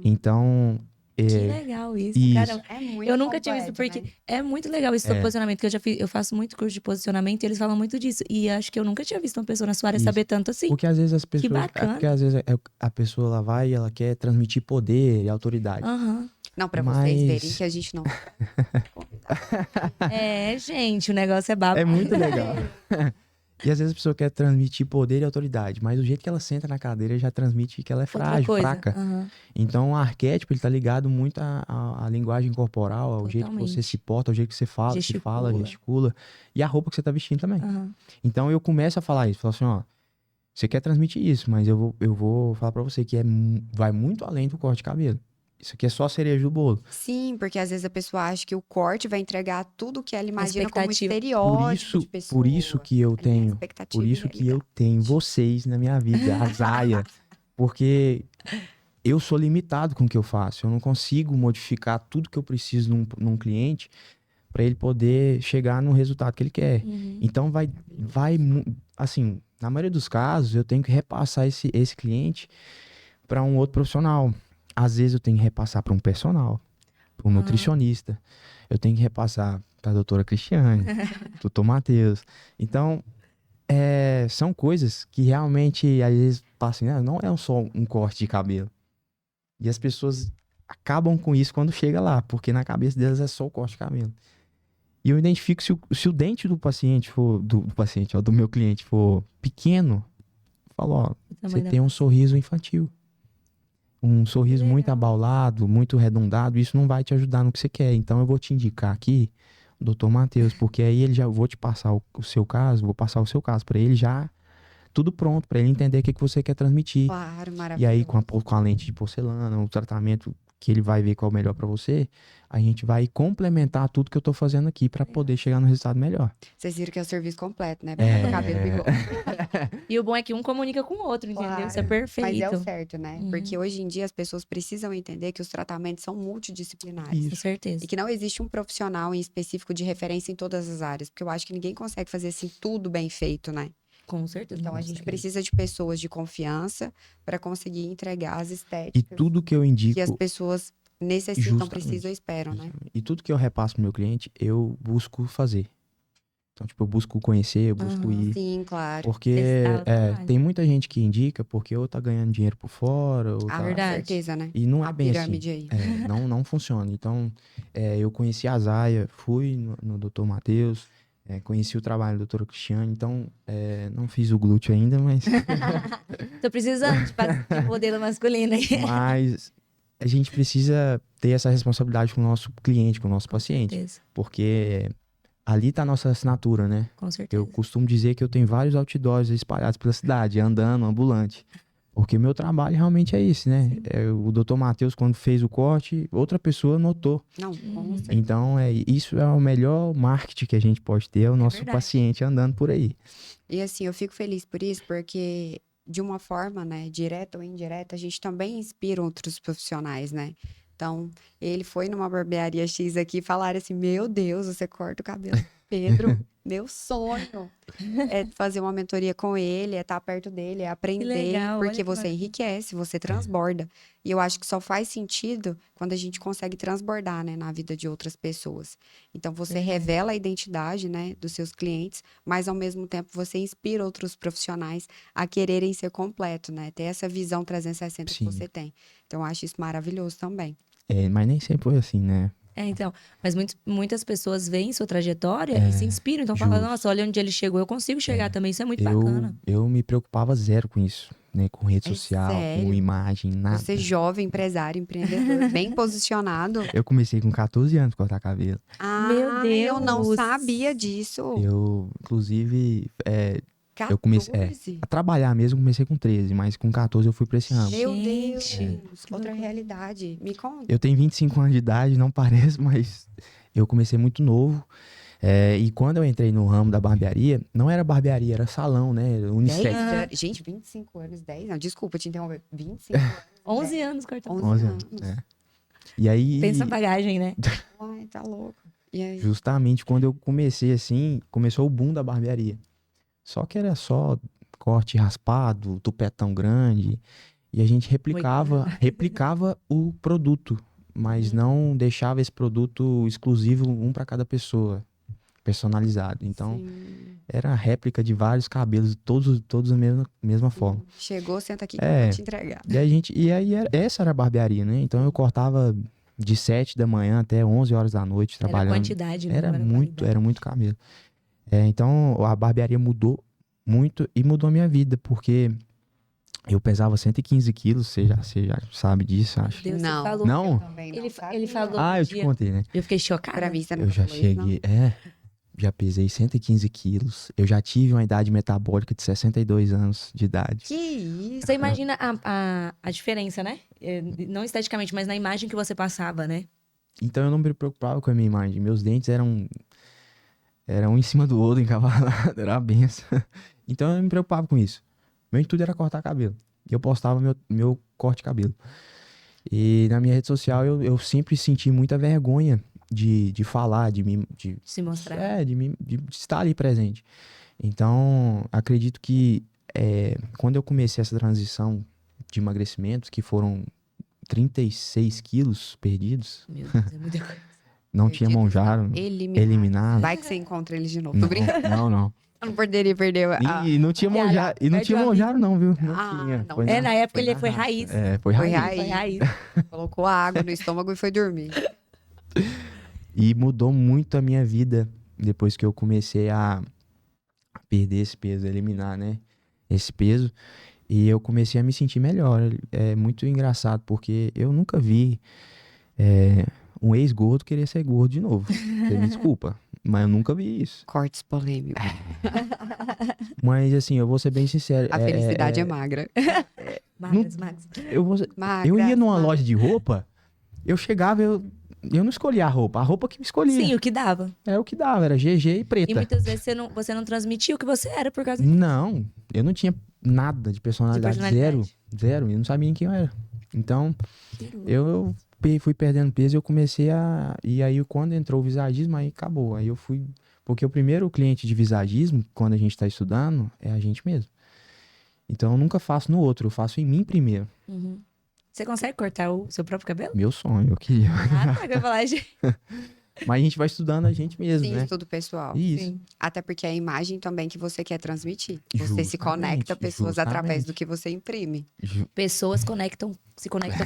Então, Que legal isso, isso. cara. É muito Eu nunca tinha visto, completo, porque né? é muito legal isso do posicionamento, que eu faço muito curso de posicionamento e eles falam muito disso. E acho que eu nunca tinha visto uma pessoa na sua área Isso. saber tanto assim. Porque às vezes as pessoas. bacana. Porque às vezes a pessoa ela vai e ela quer transmitir poder e autoridade. Aham. Não, pra Mas- vocês verem que a gente não. É, gente, o negócio é babado. É muito legal. E às vezes a pessoa quer transmitir poder e autoridade, mas o jeito que ela senta na cadeira já transmite que ela é Outra frágil, coisa. fraca. Aham. Então o arquétipo ele tá ligado muito à linguagem corporal, ao jeito que você Totalmente. se porta, ao jeito que você fala, Gesticula. gesticula, e a roupa que você tá vestindo também. Aham. Então eu começo a falar isso, falo assim, ó, você quer transmitir isso, mas eu vou falar pra você que vai muito além do corte de cabelo. Isso aqui é só a cereja do bolo. Sim, porque às vezes a pessoa acha que o corte vai entregar tudo que ela imagina como expectativa. estereótipo de pessoa. Por isso que eu A tenho, expectativa por isso e que eu tenho vocês na minha vida, a Zaya, porque eu sou limitado com o que eu faço. Eu não consigo modificar tudo que eu preciso num cliente para ele poder chegar no resultado que ele quer. Uhum. Então assim, na maioria dos casos eu tenho que repassar esse cliente para um outro profissional. Às vezes eu tenho que repassar para um personal, para um nutricionista. Eu tenho que repassar para a doutora Cristiane, doutor Matheus. Então, são coisas que realmente, às vezes, passam, né? Não é só um corte de cabelo. E as pessoas acabam com isso quando chega lá, porque na cabeça delas é só o corte de cabelo. E eu identifico se o dente do paciente for, do meu cliente for pequeno, eu falo, ó, você tem um sorriso infantil. Um sorriso muito abaulado, muito arredondado, isso não vai te ajudar no que você quer. Então eu vou te indicar aqui o Dr. Matheus, porque aí ele já vou te passar o seu caso, vou passar o seu caso para ele já tudo pronto, para ele entender o que você quer transmitir. Claro, E maravilhoso. aí com a lente de porcelana, o tratamento que ele vai ver qual é o melhor para você, a gente vai complementar tudo que eu tô fazendo aqui para poder chegar no resultado melhor. Vocês viram que é o serviço completo, né? É. O cabelo bigode. E o bom é que um comunica com o outro, entendeu? Claro. Isso é perfeito. Mas é o certo, né? Uhum. Porque hoje em dia as pessoas precisam entender que os tratamentos são multidisciplinares. Isso. Com certeza. E que não existe um profissional em específico de referência em todas as áreas. Porque eu acho que ninguém consegue fazer assim tudo bem feito, né? Com certeza. Então a Com gente certeza. precisa de pessoas de confiança para conseguir entregar as E estéticas tudo que eu que as indico, pessoas necessitam, Justamente. precisam e esperam, né? e tudo que eu repasso pro meu cliente, eu busco fazer. Então, tipo, eu busco conhecer, eu busco ir. Sim, claro. Porque Testar o trabalho. tem muita gente que indica porque ou tá ganhando dinheiro por fora, ou Ah, tá... com verdade. certeza, né? E não é A bem assim. pirâmide aí. Não funciona. Então, eu conheci a Zaya, fui no Dr. Matheus, conheci o trabalho da doutora Cristiane, então não fiz o glúteo ainda, mas, Tô precisando de modelo masculino aí. mas a gente precisa ter essa responsabilidade com o nosso cliente, com o nosso paciente, certeza. porque ali tá a nossa assinatura, né? Com certeza. Eu costumo dizer que eu tenho vários outdoors espalhados pela cidade, andando, ambulante. Porque meu trabalho realmente é esse, né? O Dr. Matheus, quando fez o corte, outra pessoa notou. Não, com Uhum. certeza. Então, isso é o melhor marketing que a gente pode ter, é o nosso verdade. paciente andando por aí. E assim, eu fico feliz por isso, porque de uma forma, né, direta ou indireta, a gente também inspira outros profissionais, né? Então, ele foi numa barbearia X aqui e falaram assim: Meu Deus, você corta o cabelo Pedro. Meu sonho é fazer uma mentoria com ele, é estar perto dele, é aprender, legal, olha porque que você maravilha. enriquece, você transborda. E eu acho que só faz sentido quando a gente consegue transbordar, né, na vida de outras pessoas. Então, você Verdade. revela a identidade, né, dos seus clientes, mas, ao mesmo tempo, você inspira outros profissionais a quererem ser completo, né? Ter essa visão 360 que Sim. você tem. Então, eu acho isso maravilhoso também. Mas nem sempre foi assim, né? Então, mas muitas pessoas veem sua trajetória e se inspiram. Então, falam, justo. nossa, olha onde ele chegou, eu consigo chegar também. Isso é muito bacana. Eu me preocupava zero com isso, né? Com rede É social, com sério? imagem, nada. Você jovem, empresário, empreendedor, bem posicionado. Eu comecei com 14 anos a cortar cabelo. Ah, eu não Deus. sabia disso. Eu, inclusive, eu 14? comecei a trabalhar mesmo, comecei com 13, mas com 14 eu fui pra esse ramo. Meu Gente, Deus, que outra loucura. realidade. Me conta. Eu tenho 25 anos de idade, não parece, mas eu comecei muito novo. E quando eu entrei no ramo da barbearia, não era barbearia, era salão, né? 10 Unissex. anos. Gente, 25 anos, 10 anos. Desculpa te interromper. 25 anos. 11 anos cortando. 11 11 anos. anos. E aí, Pensa a bagagem, né? Ai, tá louco. E aí? justamente quando eu comecei assim, começou o boom da barbearia. Só que era só corte raspado, tupetão grande. E a gente replicava o produto, mas não deixava esse produto exclusivo, um para cada pessoa, personalizado. Então, Sim. era a réplica de vários cabelos, todos da mesma forma. Chegou, senta aqui que eu vou te entregar. Essa era a barbearia, né? Então eu cortava de 7 da manhã até 11 horas da noite Era trabalhando. quantidade, né? Era Não muito qualidade. cabelo. Então a barbearia mudou muito e mudou a minha vida, porque eu pesava 115 quilos, você já sabe disso, acho. Deus, Não. você falou. Não? Eu também não Ele sabia. falou. Ah, eu te dia. contei, né? Eu fiquei chocada. Pra mim, você Eu nunca já falou isso, não? cheguei, já pesei 115 quilos. Eu já tive uma idade metabólica de 62 anos de idade. Que isso? Você imagina a diferença, né? Não esteticamente, mas na imagem que você passava, né? Então eu não me preocupava com a minha imagem. Meus dentes eram um em cima do outro, encavalado, era uma benção. Então eu não me preocupava com isso. Meu intuito era cortar cabelo. E eu postava meu corte de cabelo. E na minha rede social eu sempre senti muita vergonha de falar, de Se mostrar. de estar ali presente. Então, acredito que quando eu comecei essa transição de emagrecimento, que foram 36 quilos perdidos, Meu Deus, é muita coisa. não tinha Perdidos, monjaro, não. Eliminados. Vai que você encontra eles de novo. Tô brincando. não. Eu não poderia perder a... E não tinha monjaro, perde o amigo. monjaro não, viu? Não Ah, tinha. não. Foi Na época ele na foi raça. raiz. Foi Foi raiz. raiz. Foi raiz. Colocou água no estômago e foi dormir. E mudou muito a minha vida depois que eu comecei a perder esse peso, a eliminar, né? Esse peso. E eu comecei a me sentir melhor. É muito engraçado, porque eu nunca vi um ex-gordo querer ser gordo de novo. Você me desculpa, mas eu nunca vi isso. Cortes polêmicos. Mas assim, eu vou ser bem sincero. A felicidade é magra. Magras. Eu ia numa Magras. loja de roupa, eu chegava, eu não escolhia a roupa que me escolhia. Sim, o que dava. Era o que dava, era GG e preta. E muitas vezes você não transmitia o que você era por causa Não, eu não tinha nada de personalidade, personalidade. zero, eu não sabia quem eu era. Então, disso. eu fui perdendo peso e eu comecei e aí quando entrou o visagismo, aí acabou, aí eu fui, porque o primeiro cliente de visagismo, quando a gente tá estudando, é a gente mesmo. Então eu nunca faço no outro, eu faço em mim primeiro. Uhum. Você consegue cortar o seu próprio cabelo? Meu sonho, eu queria. Ah, tá, que eu ia falar, gente. Mas a gente vai estudando a gente mesmo, Sim, né? estudo pessoal. Isso. Sim. Até porque é a imagem também que você quer transmitir. Você se Justamente, conecta a pessoas através justamente. do que você imprime. Pessoas se conectam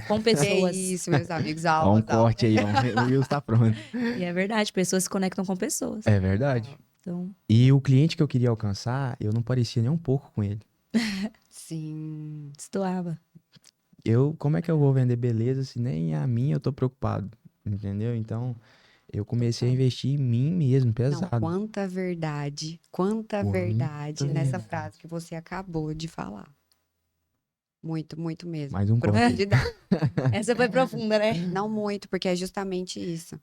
com É pessoas. isso, meus amigos. Ó, Aulas, corte aí, ó. O Will tá pronto. E é verdade, pessoas se conectam com pessoas. É verdade. Então, E o cliente que eu queria alcançar, eu não parecia nem um pouco com ele. Sim. destoava. Como é que eu vou vender beleza se nem a minha eu tô preocupado? Entendeu? Então, eu comecei a investir em mim mesmo, Não, pesado. quanta verdade nessa frase que você acabou de falar. Muito, muito mesmo. Mais um corte. Profundidade. Essa foi profunda, né? Não muito, porque é justamente isso.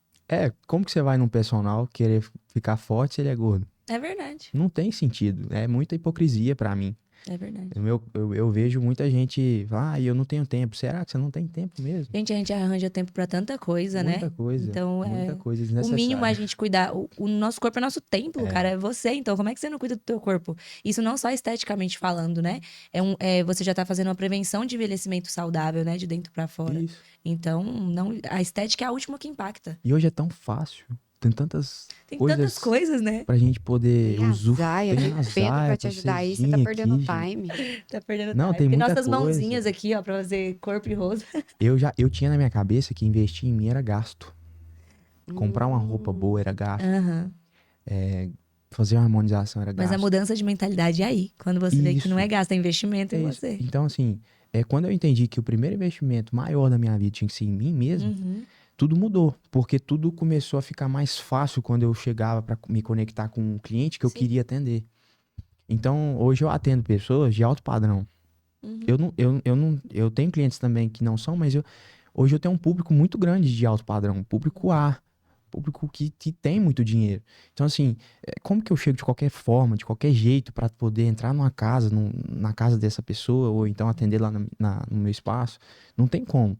Como que você vai num personal querer ficar forte se ele é gordo? É verdade. Não tem sentido. É muita hipocrisia pra mim. É verdade. Eu vejo muita gente, eu não tenho tempo. Será que você não tem tempo mesmo? Gente, a gente arranja tempo pra tanta coisa, Muita né? coisa. Então, Muita coisa o mínimo é a desnecessária. gente cuidar. O nosso corpo é nosso templo, cara. É você. Então, como é que você não cuida do teu corpo? Isso não só esteticamente falando, né? Você já tá fazendo uma prevenção de envelhecimento saudável, né? De dentro pra fora. Isso. Então, a estética é a última que impacta. E hoje é tão fácil. Tem tantas Tem tantas coisas, né? pra gente poder Tem a Zaya, Tem tem a o Pedro pra Zaya, te ajudar aí, você tá vir perdendo aqui, gente. time. Tá perdendo Não, time. tem muita nossas coisa. mãozinhas aqui, ó, pra fazer corpo e rosto. Eu tinha na minha cabeça que investir em mim era gasto. Comprar uma roupa boa era gasto. Aham. Fazer uma harmonização era Mas a gasto. mudança de mentalidade é aí. Quando você vê que não é Isso. gasto, é investimento É em isso. você. Então, assim, quando eu entendi que o primeiro investimento maior da minha vida tinha que ser em mim mesmo, Uhum. tudo mudou. Porque tudo começou a ficar mais fácil quando eu chegava para me conectar com um cliente que eu Sim. queria atender. Então, hoje eu atendo pessoas de alto padrão. Uhum. Eu tenho clientes também que não são, mas hoje eu tenho um público muito grande de alto padrão, público A, público que tem muito dinheiro. Então, assim, como que eu chego de qualquer forma, de qualquer jeito, para poder entrar numa casa, na casa dessa pessoa, ou então atender lá no meu espaço? Não tem como.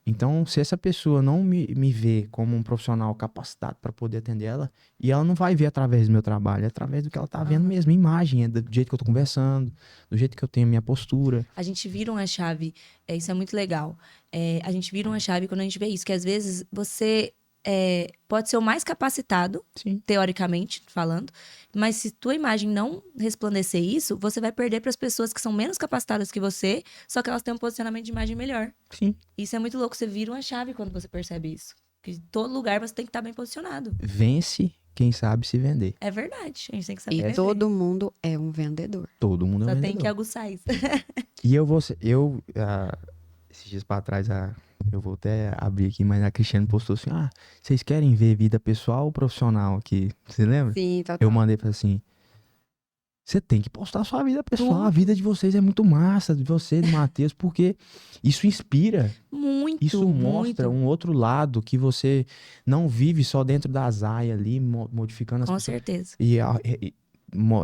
Então, se essa pessoa não me vê como um profissional capacitado para poder atender ela, e ela não vai ver através do meu trabalho, é através do que ela tá vendo mesmo, imagem, do jeito que eu tô conversando, do jeito que eu tenho a minha postura. A gente vira uma chave, isso é muito legal. A gente vira uma chave quando a gente vê isso, que às vezes você pode ser o mais capacitado, Sim. teoricamente falando, mas se tua imagem não resplandecer isso, você vai perder para as pessoas que são menos capacitadas que você, só que elas têm um posicionamento de imagem melhor. Sim. Isso é muito louco, você vira uma chave quando você percebe isso. Que em todo lugar você tem que estar bem posicionado. Vence quem sabe se vender. É verdade, a gente tem que saber E vender. todo mundo é um vendedor. Todo mundo é Só um tem vendedor. que aguçar isso. E esses dias pra trás, eu vou até abrir aqui, mas a Cristiane postou assim, vocês querem ver vida pessoal ou profissional aqui? Você lembra? Sim, total. Eu mandei pra assim, você tem que postar sua vida pessoal, Tudo. a vida de vocês é muito massa, de você, do Matheus, porque isso inspira, Muito, isso mostra muito. um outro lado que você não vive só dentro da Zaya ali, modificando as Com pessoas. certeza.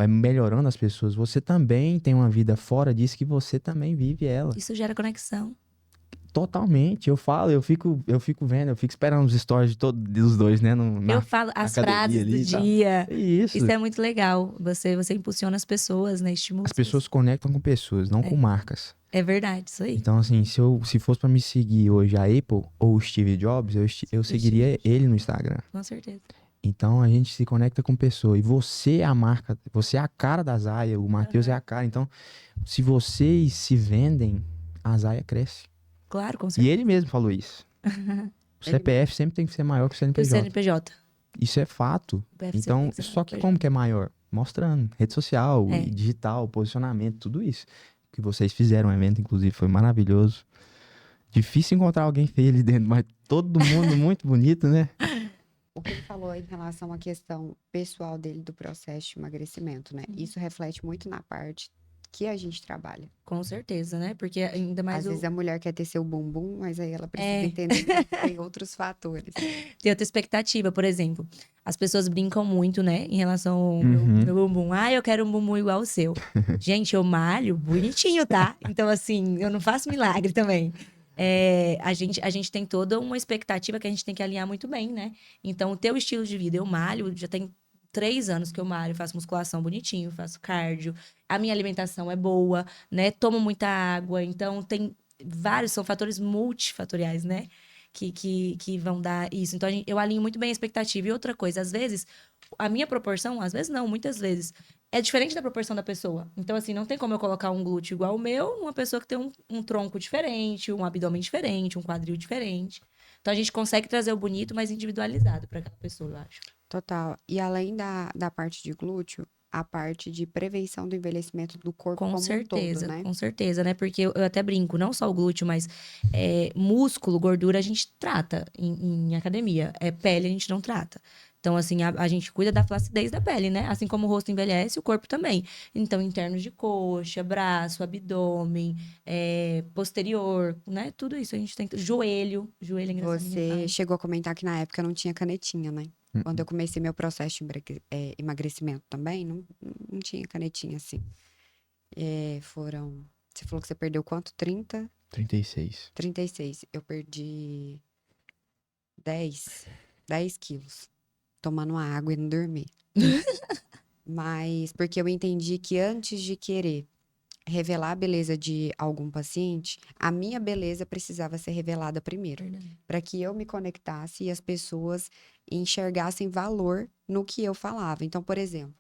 Melhorando as pessoas, você também tem uma vida fora disso que você também vive ela. Isso gera conexão. Totalmente, eu fico vendo, eu fico esperando os stories dos dois, né? Eu falo as academia frases ali do e tal. dia. Isso. Isso é muito legal. Você impulsiona as pessoas, né? Estimula As pessoas conectam com pessoas, não com marcas. É verdade, isso aí. Então, assim, se fosse pra me seguir hoje a Apple ou o Steve Jobs, eu seguiria ele no Instagram. Com certeza. Então, a gente se conecta com pessoa. E você é a marca, você é a cara da Zaya, o Matheus é a cara. Então, se vocês se vendem, a Zaya cresce. Claro, com E certeza. ele mesmo falou isso. O CPF sempre tem que ser maior que o E o CNPJ. CNPJ. Isso é fato. PF Então, tem que ser só que CNPJ. como que é maior? Mostrando. Rede social, É. e digital, posicionamento, tudo isso. Que vocês fizeram um evento, inclusive, foi maravilhoso. Difícil encontrar alguém feio ali dentro, mas todo mundo muito bonito, né? O que ele falou em relação à questão pessoal dele do processo de emagrecimento, né? Isso reflete muito na parte que a gente trabalha. Com certeza, né? Porque ainda mais Às vezes a mulher quer ter seu bumbum, mas aí ela precisa entender que tem outros fatores. tem outra expectativa, por exemplo. As pessoas brincam muito, né? Em relação ao Uhum. meu bumbum. Eu quero um bumbum igual o seu. Gente, eu malho bonitinho, tá? Então, assim, eu não faço milagre também. A gente tem toda uma expectativa que a gente tem que alinhar muito bem, né? Então, o teu estilo de vida, eu malho, já tem 3 anos que eu malho, faço musculação bonitinho, faço cardio. A minha alimentação é boa, né? Tomo muita água. Então, tem são fatores multifatoriais, né? Que vão dar isso. Então, eu alinho muito bem a expectativa. E outra coisa, às vezes, a minha proporção, às vezes não, muitas vezes, é diferente da proporção da pessoa. Então, assim, não tem como eu colocar um glúteo igual o meu numa pessoa que tem um tronco diferente, um abdômen diferente, um quadril diferente. Então, a gente consegue trazer o bonito, mas individualizado para aquela pessoa, eu acho. Total. E além da parte de glúteo, a parte de prevenção do envelhecimento do corpo Com como certeza, um todo, né? com certeza, né? Porque eu até brinco, não só o glúteo, mas músculo, gordura a gente trata em academia. Pele a gente não trata. Então, assim, a gente cuida da flacidez da pele, né? Assim como o rosto envelhece, o corpo também. Então, internos de coxa, braço, abdômen, posterior, né? Tudo isso a gente tem. Joelho é engraçado. Você chegou a comentar que na época não tinha canetinha, né? Quando eu comecei meu processo de emagrecimento também, não tinha canetinha assim. foram... Você falou que você perdeu quanto? 30? 36. 36. Eu perdi 10 quilos. Tomando uma água e não dormir. Mas porque eu entendi que antes de querer revelar a beleza de algum paciente, a minha beleza precisava ser revelada primeiro. Para que eu me conectasse e as pessoas enxergassem valor no que eu falava. Então, por exemplo,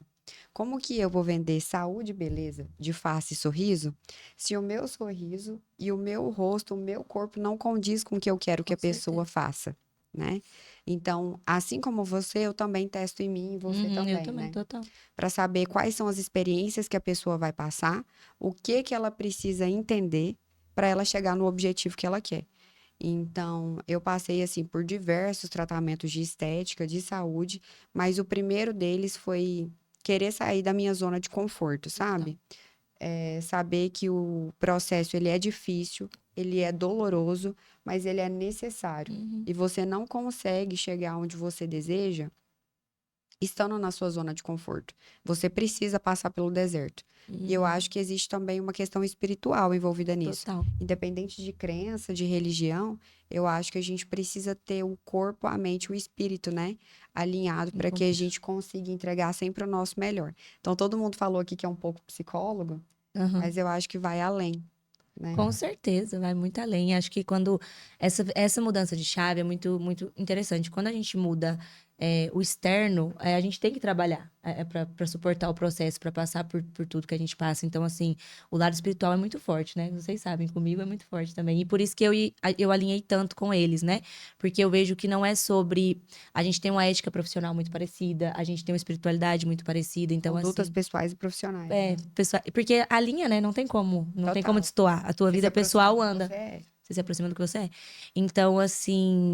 como que eu vou vender saúde e beleza de face e sorriso se o meu sorriso e o meu rosto, o meu corpo não condiz com o que eu quero que a pessoa faça, né? Então, assim como você, eu também testo em mim e você também, eu também, né? total. Para saber quais são as experiências que a pessoa vai passar, o que ela precisa entender para ela chegar no objetivo que ela quer. Então, eu passei assim por diversos tratamentos de estética, de saúde, mas o primeiro deles foi querer sair da minha zona de conforto, sabe? Saber que o processo ele é difícil, ele é doloroso, mas ele é necessário. E você não consegue chegar onde você deseja estando na sua zona de conforto. Você precisa passar pelo deserto. E eu acho que existe também uma questão espiritual envolvida nisso. Total. Independente de crença, de religião, eu acho que a gente precisa ter o corpo, a mente e o espírito, né? Alinhado para que a gente consiga entregar sempre o nosso melhor. Então, todo mundo falou aqui que é um pouco psicólogo, mas eu acho que vai além, né? Com certeza, vai muito além. Acho que quando essa mudança de chave é muito, muito interessante. Quando a gente muda o externo, a gente tem que trabalhar para suportar o processo, para passar por tudo que a gente passa. Então, assim, o lado espiritual é muito forte, né? Vocês sabem, comigo é muito forte também. E por isso que eu alinhei tanto com eles, né? Porque eu vejo que não é sobre... A gente tem uma ética profissional muito parecida, a gente tem uma espiritualidade muito parecida. Então, Condutas assim, pessoais e profissionais. Né? pessoal, porque a linha, né? Não tem como Total. destoar. A tua Você vida se pessoal aproxima do que anda. você é. Você se aproxima do que você é. Então, assim,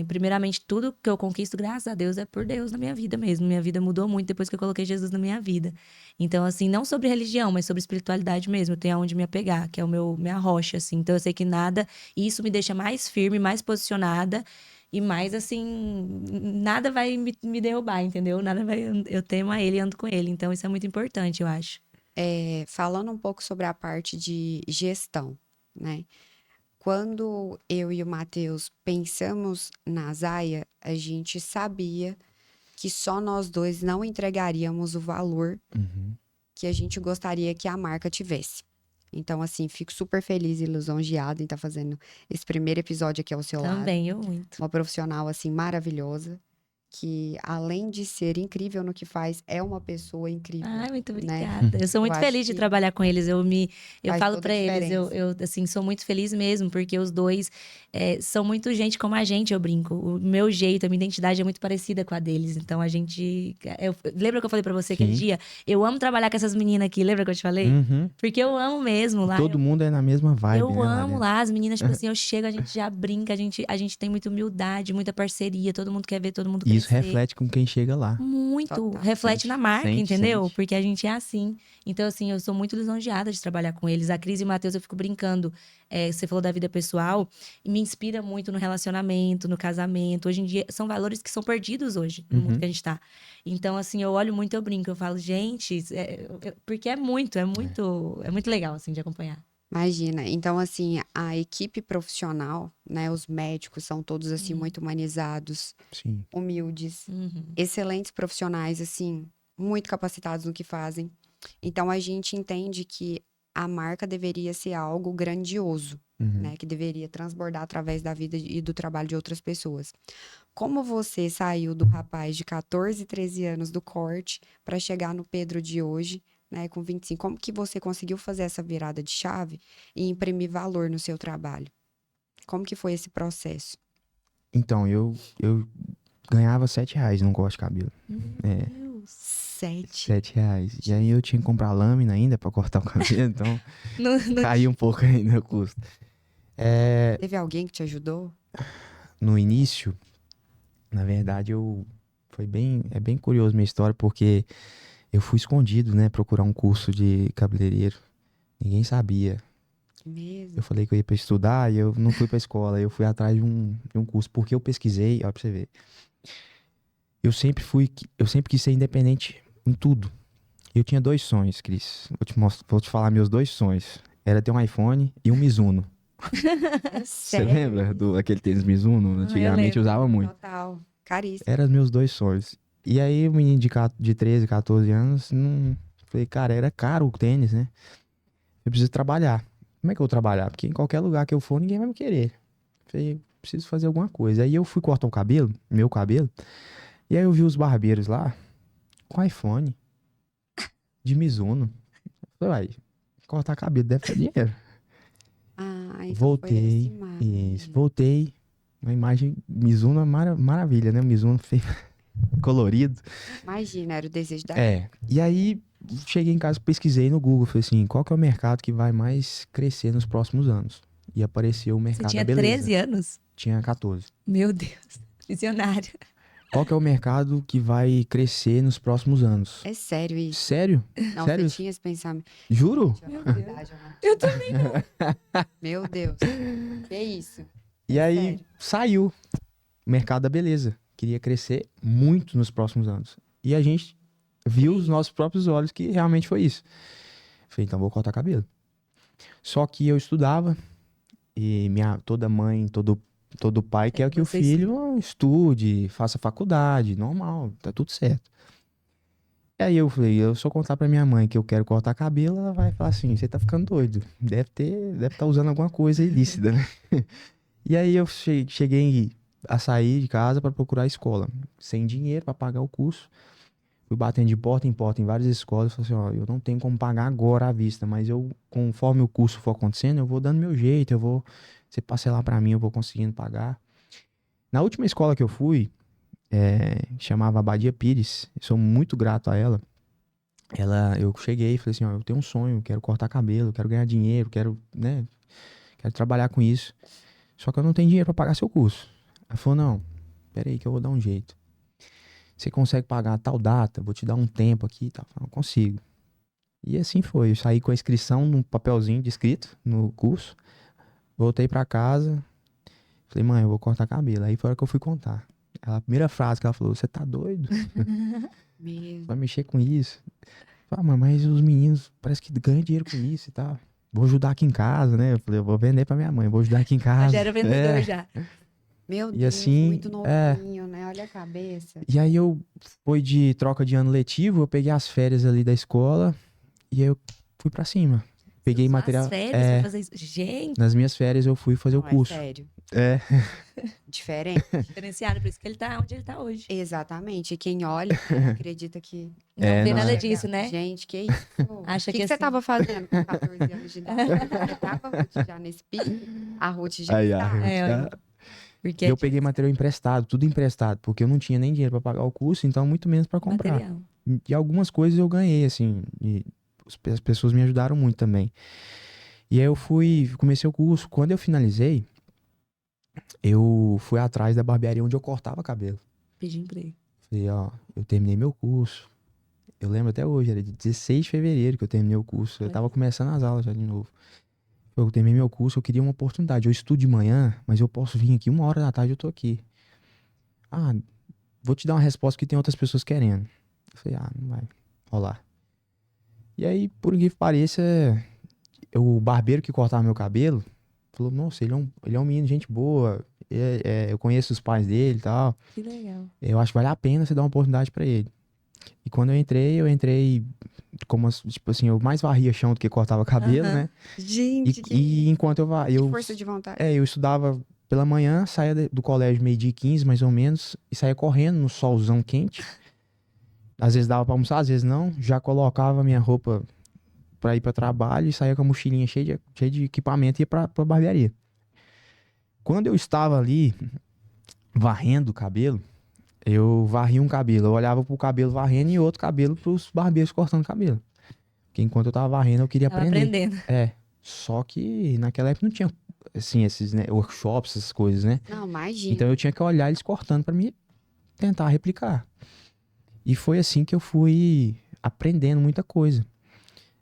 primeiramente, tudo que eu conquisto, graças a Deus, é por Deus na minha vida mesmo. Minha vida mudou muito depois que eu coloquei Jesus na minha vida. Então, assim, não sobre religião, mas sobre espiritualidade mesmo. Eu tenho aonde me apegar, que é minha rocha, assim. Então, eu sei que nada... E isso me deixa mais firme, mais posicionada. E mais, assim, nada vai me derrubar, entendeu? Nada vai... Eu temo a ele e ando com ele. Então, isso é muito importante, eu acho. Falando um pouco sobre a parte de gestão, né? Quando eu e o Matheus pensamos na Zaya, a gente sabia que só nós dois não entregaríamos o valor que a gente gostaria que a marca tivesse. Então, assim, fico super feliz e lisonjeada em estar fazendo esse primeiro episódio aqui ao seu lado. Também, eu muito. Uma profissional, assim, maravilhosa, que além de ser incrível no que faz, é uma pessoa incrível. Ai, muito né? obrigada. Eu sou muito Eu acho feliz de que trabalhar com eles. Eu faz falo toda pra a eles, diferença. eu assim, sou muito feliz mesmo, porque os dois são muito gente como a gente, eu brinco. O meu jeito, a minha identidade é muito parecida com a deles. Então a gente. Lembra que eu falei pra você aquele Sim. dia? Eu amo trabalhar com essas meninas aqui, lembra que eu te falei? Uhum. Porque eu amo mesmo lá. Todo mundo é na mesma vibe, Eu né? lá amo dentro. lá, as meninas, tipo assim, eu chego, a gente já brinca, a gente tem muita humildade, muita parceria, todo mundo quer ver todo mundo E isso crescer. reflete com quem chega lá. Muito, Total. reflete Sente, na marca, sente, entendeu? sente. Porque a gente é assim. Então, assim, eu sou muito lisonjeada de trabalhar com eles. A Cris e o Matheus, eu fico brincando. Você falou da vida pessoal, e me inspira muito no relacionamento, no casamento. Hoje em dia, são valores que são perdidos hoje, no mundo que a gente tá. Então, assim, eu olho muito, eu brinco. Eu falo, gente, porque é muito legal, assim, de acompanhar. Imagina. Então, assim, a equipe profissional, né? Os médicos são todos, assim, muito humanizados, Sim. humildes, Uhum. excelentes profissionais, assim, muito capacitados no que fazem. Então, a gente entende que a marca deveria ser algo grandioso, né? Que deveria transbordar através da vida e do trabalho de outras pessoas. Como você saiu do rapaz de 14, 13 anos do corte para chegar no Pedro de hoje, né, com 25? Como que você conseguiu fazer essa virada de chave e imprimir valor no seu trabalho? Como que foi esse processo? Então, eu ganhava R$7 num corte de cabelo. Deus. 7. R$7. E aí eu tinha que comprar lâmina ainda pra cortar o cabelo, então Não- caiu um pouco ainda o custo. Teve alguém que te ajudou? No início, na verdade, é bem curioso minha história, porque eu fui escondido, né, procurar um curso de cabeleireiro. Ninguém sabia. Mesmo. Eu falei que eu ia pra estudar e eu não fui pra escola. Eu fui atrás de um curso, porque eu pesquisei, ó, pra você ver. Eu sempre quis ser independente em tudo. Eu tinha 2 sonhos, Cris. Vou te falar meus 2 sonhos. Era ter um iPhone e um Mizuno. É Você sério? lembra daquele tênis Mizuno? eu Antigamente eu lembro. usava muito. Total. Caríssimo. Eram os meus 2 sonhos. E aí o menino de 13, 14 anos, não... Falei, cara, era caro o tênis, né? Eu preciso trabalhar. Como é que eu vou trabalhar? Porque em qualquer lugar que eu for, ninguém vai me querer. Falei, preciso fazer alguma coisa. Aí eu fui cortar o cabelo, meu cabelo, e aí eu vi os barbeiros lá com iPhone de Mizuno. Falei, uai, cortar cabelo deve ter dinheiro. Ah, então foi essa Voltei, isso, imagem. voltei. Uma imagem Mizuno é maravilha, né? Mizuno feio, colorido. Imagina, era o desejo da É, e aí cheguei em casa, pesquisei no Google, falei assim, qual que é o mercado que vai mais crescer nos próximos anos? E apareceu o Você mercado da tinha beleza. 13 anos? Tinha 14. Meu Deus. Visionário. Qual que é o mercado que vai crescer nos próximos anos? É sério isso? Sério? Não, Sério? você tinha esse pensamento. Juro? Gente, Meu na Deus. verdade, eu não- Eu também não. Meu Deus. Que isso? E É aí sério. saiu o mercado da beleza. Queria crescer muito nos próximos anos. E a gente viu os nossos próprios olhos que realmente foi isso. Falei, então vou cortar cabelo. Só que eu estudava e toda mãe, todo pai quer que o você filho estude, faça faculdade, normal, tá tudo certo. E aí eu falei, eu se eu contar pra minha mãe que eu quero cortar cabelo, ela vai falar assim, você tá ficando doido. Deve estar usando alguma coisa ilícita, né? E aí eu cheguei a sair de casa para procurar escola, sem dinheiro para pagar o curso. Fui batendo de porta em porta em várias escolas, falei assim, ó, eu não tenho como pagar agora à vista, mas eu, conforme o curso for acontecendo, eu vou dando meu jeito, você parcelar para mim, eu vou conseguindo pagar. Na última escola que eu fui, chamava Abadia Pires, eu sou muito grato a ela. Eu cheguei e falei assim, ó, eu tenho um sonho, quero cortar cabelo, quero ganhar dinheiro, né, quero trabalhar com isso. Só que eu não tenho dinheiro para pagar seu curso. Ela falou, não, peraí que eu vou dar um jeito. Você consegue pagar a tal data? Vou te dar um tempo aqui e tal. Eu falei, não consigo. E assim foi. Eu saí com a inscrição num papelzinho de inscrito no curso. Voltei para casa. Falei, mãe, eu vou cortar cabelo. Aí foi a hora que eu fui contar. A primeira frase que ela falou, você tá doido? Mesmo. Vai mexer com isso? Eu falei, mãe, mas os meninos parece que ganham dinheiro com isso e tal. Vou ajudar aqui em casa, né? Eu falei, eu vou vender pra minha mãe, vou ajudar aqui em casa. Já era vendedor É. já. Meu E Deus, assim, muito novinho, né? Olha a cabeça. E aí foi de troca de ano letivo, eu peguei as férias ali da escola e aí eu fui pra cima. Peguei Usou material. as férias pra fazer isso. Gente, Nas minhas férias eu fui fazer o Não, curso. É sério. É. Diferente. diferenciado, por isso que ele tá onde ele tá hoje. Exatamente. E quem olha né, acredita que. Não É, vê não nada é. disso, né? Gente, que isso? Acha O que que você assim- tava fazendo com 14 anos de idade? Você tava, Ruth, já nesse pique? A Ruth já Aí, está. olha, porque E eu peguei material emprestado, tudo emprestado, porque eu não tinha nem dinheiro pra pagar o curso, então muito menos pra comprar. material. E algumas coisas eu ganhei, assim, e as pessoas me ajudaram muito também. E aí comecei o curso. Quando eu finalizei, eu fui atrás da barbearia onde eu cortava cabelo. Pedir emprego. Falei, ó, eu terminei meu curso. Eu lembro até hoje, era de 16 de fevereiro que eu terminei o curso. Eu tava começando as aulas já de novo. Eu terminei meu curso, eu queria uma oportunidade. Eu estudo de manhã, mas eu posso vir aqui 1 hora da tarde, eu tô aqui. Ah, vou te dar uma resposta que tem outras pessoas querendo. Eu falei, não vai rolar. E aí, por incrível que pareça, o barbeiro que cortava meu cabelo falou, nossa, ele é um menino de gente boa, eu conheço os pais dele e tal. Que legal. Eu acho que vale a pena você dar uma oportunidade pra ele. E quando eu entrei como, tipo assim, eu mais varria chão do que cortava cabelo, Aham. né? Gente, E enquanto que força de vontade. eu estudava pela manhã, saía do colégio 12h15, mais ou menos, e saía correndo no solzão quente. Às vezes dava pra almoçar, às vezes não. Já colocava minha roupa pra ir pra trabalho e saía com a mochilinha cheia de equipamento e ia pra barbearia. Quando eu estava ali varrendo o cabelo, eu varria um cabelo, eu olhava pro cabelo varrendo e outro cabelo pros barbeiros cortando cabelo. Porque enquanto eu tava varrendo, eu queria Tava aprender. aprendendo. Só que naquela época não tinha, assim, esses, né, workshops, essas coisas, né? Não, imagina. Então eu tinha que olhar eles cortando pra me tentar replicar. E foi assim que eu fui aprendendo muita coisa.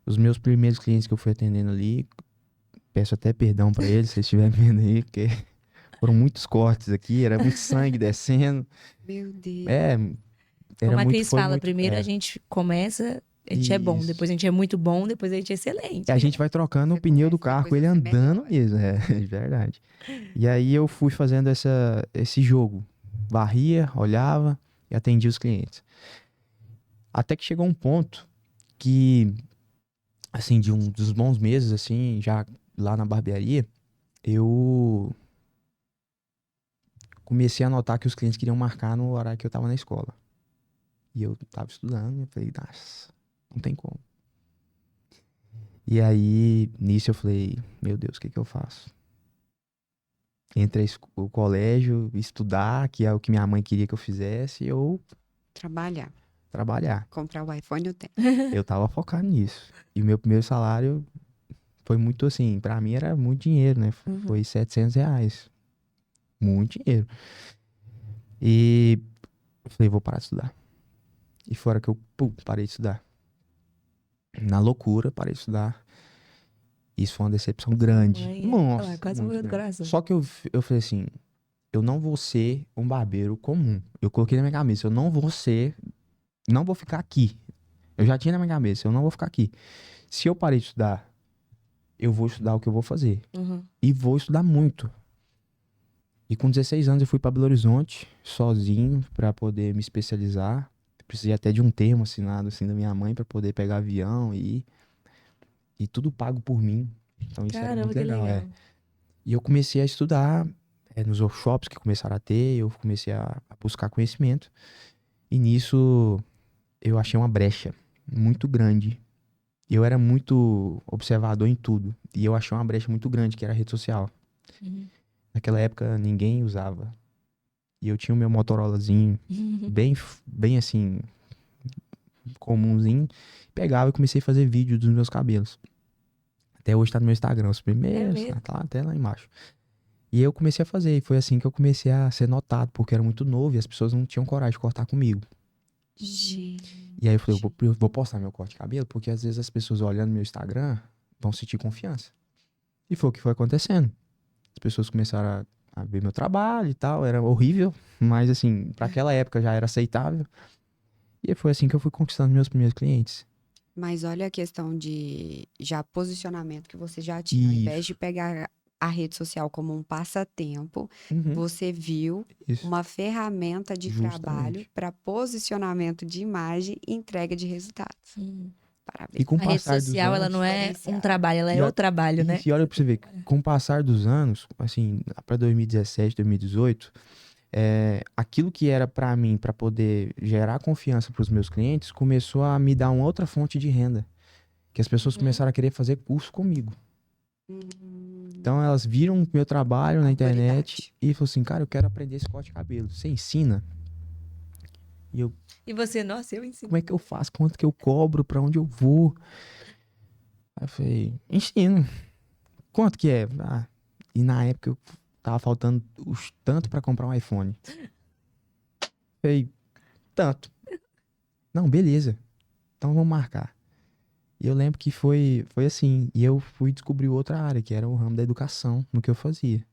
Os meus primeiros clientes que eu fui atendendo ali, peço até perdão pra eles, se eles estiverem vendo aí, porque foram muitos cortes aqui, era muito sangue descendo. Meu Deus. Era Como a muito, Cris foi fala, muito, primeiro a gente começa A gente é bom, Isso. depois a gente é muito bom, depois a gente é excelente. E a gente vai trocando o Você pneu do começa, carro com depois ele você andando melhora. mesmo. É, é verdade. E aí eu fui fazendo esse jogo. Varria, olhava e atendia os clientes. Até que chegou um ponto que, assim, de um dos bons meses, assim, já lá na barbearia, eu comecei a notar que os clientes queriam marcar no horário que eu tava na escola. E eu tava estudando e eu falei, nossa, não tem como. E aí, nisso eu falei, meu Deus, o que que eu faço? Entre o colégio, estudar, que é o que minha mãe queria que eu fizesse, ou Trabalhar. trabalhar. Comprar o iPhone eu tenho. Eu tava focado nisso. E o meu primeiro salário foi muito assim, pra mim era muito dinheiro, né? Foi R$ 700. Muito dinheiro. E eu falei, vou parar de estudar. E fora que eu, pum, parei de estudar. Na loucura, parei de estudar. Isso foi uma decepção grande. Mãe, Nossa, quase muito morreu do grande. coração. Só que eu falei assim, eu não vou ser um barbeiro comum. Eu coloquei na minha cabeça, eu não vou ser, não vou ficar aqui. Eu já tinha na minha cabeça, eu não vou ficar aqui. Se eu parei de estudar, eu vou estudar o que eu vou fazer. Uhum. E vou estudar muito. E com 16 anos eu fui para Belo Horizonte, sozinho, para poder me especializar. Precisei até de um termo assinado assim da minha mãe para poder pegar avião e tudo pago por mim. Então isso era Caramba, muito que legal, legal. E eu comecei a estudar nos workshops que começaram a ter, eu comecei a buscar conhecimento. E nisso eu achei uma brecha muito grande. Eu era muito observador em tudo. E eu achei uma brecha muito grande, que era a rede social. Uhum. Naquela época ninguém usava. E eu tinha o meu Motorolazinho bem assim, comumzinho. Pegava e comecei a fazer vídeo dos meus cabelos. Até hoje tá no meu Instagram, os primeiros, mesmo? tá lá, até lá embaixo. E eu comecei a fazer, e foi assim que eu comecei a ser notado, porque era muito novo e as pessoas não tinham coragem de cortar comigo. Gente. E aí eu falei, eu vou postar meu corte de cabelo, porque às vezes as pessoas olhando meu Instagram vão sentir confiança. E foi o que foi acontecendo. As pessoas começaram a ver meu trabalho e tal, era horrível, mas assim, pra aquela época já era aceitável. E foi assim que eu fui conquistando meus primeiros clientes. Mas olha a questão de já posicionamento que você já tinha. Ao invés de Isso. pegar a rede social como um passatempo, Uhum. você viu Isso. uma ferramenta de trabalho Justamente. para posicionamento de imagem e entrega de resultados. Hum. Parabéns. E com o A rede passar dos social, ela anos. não é um Diferenciado. trabalho, ela E é a- o trabalho, né? Isso, e olha pra você ver, com o passar dos anos, assim, pra 2017, 2018, aquilo que era pra mim, pra poder gerar confiança pros meus clientes, começou a me dar uma outra fonte de renda. Que as pessoas Uhum. começaram a querer fazer curso comigo. Hum, Então elas viram o meu trabalho na internet autoridade. e falaram assim, cara, eu quero aprender esse corte de cabelo. Você ensina? E eu, E você, nossa, eu ensino. como é que eu faço? Quanto que eu cobro? Pra onde eu vou? Aí eu falei, ensino. Quanto que é? Ah, e na época eu tava faltando tanto pra comprar um iPhone. Falei, tanto. Não, beleza. Então vamos marcar. E eu lembro que foi assim. E eu fui descobrir outra área, que era o ramo da educação, no que eu fazia.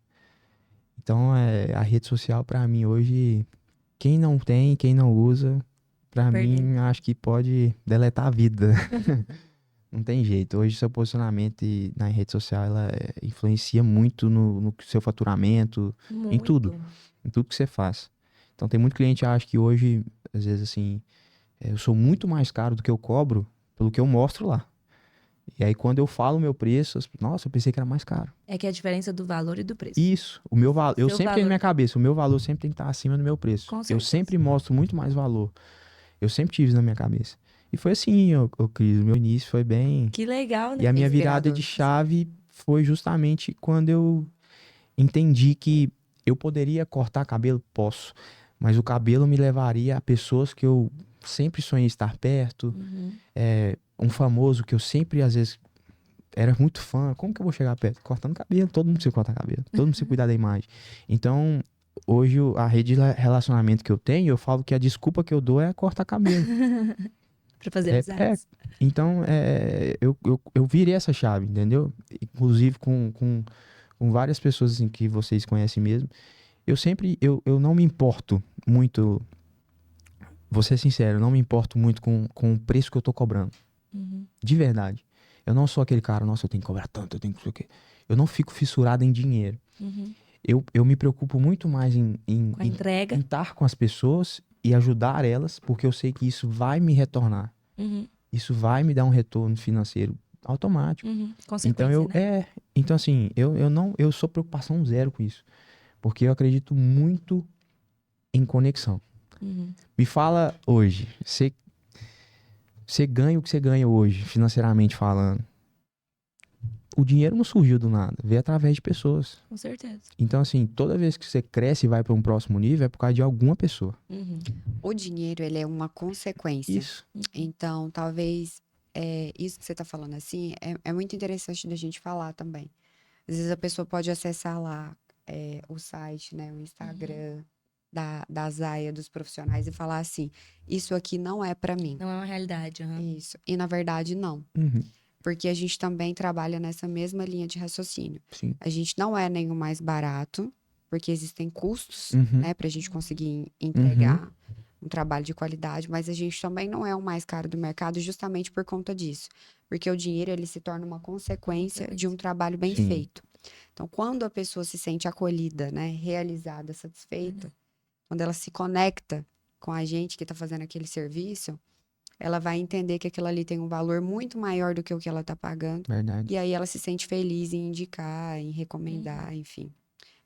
Então, a rede social, pra mim, hoje, quem não tem, quem não usa, pra Perdendo. mim, acho que pode deletar a vida. Não tem jeito. Hoje, seu posicionamento na rede social, ela influencia muito no seu faturamento, em tudo. Muito. Em tudo que você faz. Então, tem muito cliente que acha que hoje, às vezes, assim, eu sou muito mais caro do que eu cobro pelo que eu mostro lá. E aí, quando eu falo o meu preço, nossa, eu pensei que era mais caro. É que é a diferença do valor e do preço. Isso, o meu valor, eu Seu sempre tenho na valor. minha cabeça, o meu valor sempre tem que estar acima do meu preço. Com Eu certeza. sempre mostro muito mais valor. Eu sempre tive isso na minha cabeça. E foi assim, Cris, o meu início foi bem. Que legal, né? E a minha virada Inspirador. de chave foi justamente quando eu entendi que eu poderia cortar cabelo, posso, mas o cabelo me levaria a pessoas que eu sempre sonhei estar perto, Uhum. um famoso que eu sempre, às vezes, era muito fã. Como que eu vou chegar perto? Cortando cabelo. Todo mundo precisa cortar cabelo. Todo mundo precisa cuidar da imagem. Então, hoje, a rede de relacionamento que eu tenho, eu falo que a desculpa que eu dou é cortar cabelo. Pra fazer É, amizades. então, eu virei essa chave, entendeu? Inclusive com várias pessoas assim, que vocês conhecem mesmo. Eu não me importo muito vou ser sincero, eu não me importo muito com o preço que eu tô cobrando. Uhum. De verdade. Eu não sou aquele cara, nossa, eu tenho que cobrar tanto, eu tenho que não sei o quê. Eu não fico fissurado em dinheiro. Uhum. Eu me preocupo muito mais em Com a entrega. estar com as pessoas e ajudar elas, porque eu sei que isso vai me retornar. Uhum. Isso vai me dar um retorno financeiro automático. Uhum. Então Consequência, né? então assim, eu sou preocupação zero com isso, porque eu acredito muito em conexão. Uhum. Me fala hoje, você ganha o que você ganha hoje, financeiramente falando. O dinheiro não surgiu do nada, veio através de pessoas. Com certeza. Então assim, toda vez que você cresce e vai para um próximo nível, é por causa de alguma pessoa. Uhum. O dinheiro, ele é uma consequência. Isso. Então, talvez isso que você está falando assim é muito interessante da gente falar também. Às vezes a pessoa pode acessar lá o site, né, o Instagram da Zaya, dos profissionais, e falar assim: isso aqui não é para mim. Não é uma realidade. Uhum. Isso. E na verdade, não. Uhum. Porque a gente também trabalha nessa mesma linha de raciocínio. Sim. A gente não é nem o mais barato, porque existem custos, Uhum. né, para a gente conseguir entregar um trabalho de qualidade, mas a gente também não é o mais caro do mercado justamente por conta disso. Porque o dinheiro, ele se torna uma consequência de um trabalho bem Sim. feito. Então, quando a pessoa se sente acolhida, né, realizada, satisfeita, quando ela se conecta com a gente que está fazendo aquele serviço, ela vai entender que aquilo ali tem um valor muito maior do que o que ela está pagando. Verdade. E aí ela se sente feliz em indicar, em recomendar, enfim.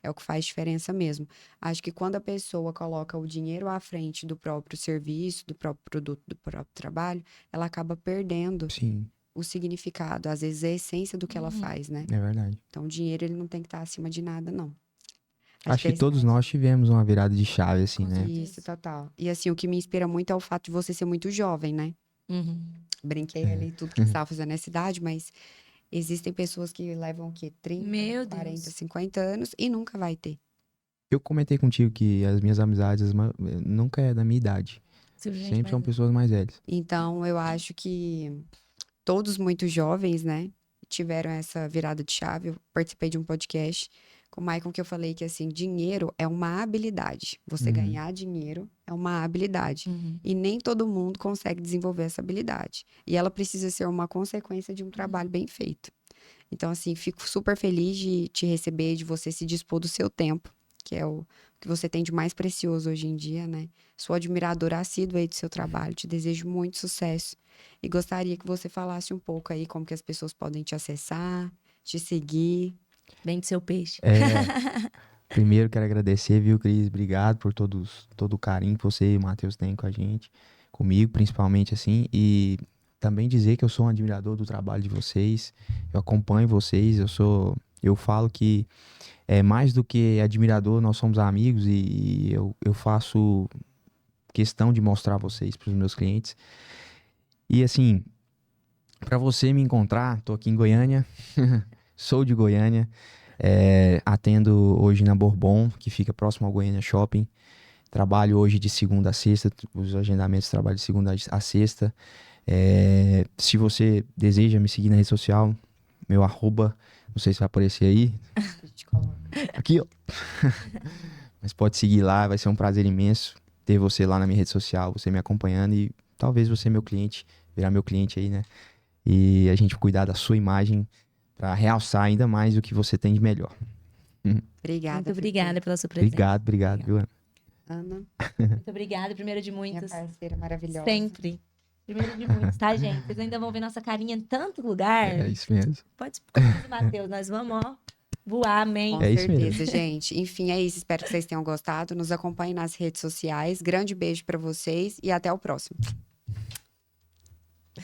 É o que faz diferença mesmo. Acho que quando a pessoa coloca o dinheiro à frente do próprio serviço, do próprio produto, do próprio trabalho, ela acaba perdendo Sim, o significado, às vezes a essência do que ela faz, né? é verdade. Então o dinheiro, ele não tem que estar acima de nada, não. Acho que é todos nós tivemos uma virada de chave, assim, Com né? certeza. isso, total. E assim, o que me inspira muito é o fato de você ser muito jovem, né? Uhum. Brinquei ali tudo que você estava fazendo nessa idade, mas existem pessoas que levam o quê? 30, Meu 40, Deus. 50 anos e nunca vai ter. Eu comentei contigo que as minhas amizades nunca é da minha idade. Simplesmente Sempre são mais- pessoas mais velhas. Então, eu acho que todos muito jovens, né, tiveram essa virada de chave. Eu participei de um podcast com o Maicon que eu falei que, assim, dinheiro é uma habilidade. Você Uhum. ganhar dinheiro é uma habilidade. Uhum. E nem todo mundo consegue desenvolver essa habilidade. E ela precisa ser uma consequência de um trabalho bem feito. Então, assim, fico super feliz de te receber, de você se dispor do seu tempo, que é o que você tem de mais precioso hoje em dia, né? Sou admiradora assídua aí do seu trabalho, te desejo muito sucesso. E gostaria que você falasse um pouco aí como que as pessoas podem te acessar, te seguir. Bem do seu peixe. Primeiro quero agradecer, viu, Cris? Obrigado por todo o carinho que você e o Matheus têm com a gente, comigo principalmente, assim. E também dizer que eu sou um admirador do trabalho de vocês. Eu acompanho vocês, eu falo que mais do que admirador, nós somos amigos e eu faço questão de mostrar vocês para os meus clientes. E assim, para você me encontrar, tô aqui em Goiânia, sou de Goiânia, atendo hoje na Bourbon, que fica próximo ao Goiânia Shopping. Trabalho hoje de segunda a sexta, os agendamentos trabalho de segunda a sexta. Se você deseja me seguir na rede social, meu arroba, não sei se vai aparecer aí, A gente coloca. aqui ó. Mas pode seguir lá, vai ser um prazer imenso ter você lá na minha rede social, você me acompanhando e talvez você meu cliente, virar meu cliente aí, né? E a gente cuidar da sua imagem para realçar ainda mais o que você tem de melhor. Obrigada. Muito Fico- obrigada pela sua presença. Obrigado, viu, Ana? Ana, Muito obrigada. Primeiro de minha muitos. parceira maravilhosa. Sempre. Primeiro de muitos, tá, gente? Vocês ainda vão ver nossa carinha em tanto lugar. É isso mesmo. Pode, como diz o Matheus, nós vamos, ó, voar, amém. Com É isso certeza, mesmo. gente. Enfim, é isso. Espero que vocês tenham gostado. Nos acompanhem nas redes sociais. Grande beijo pra vocês e até o próximo.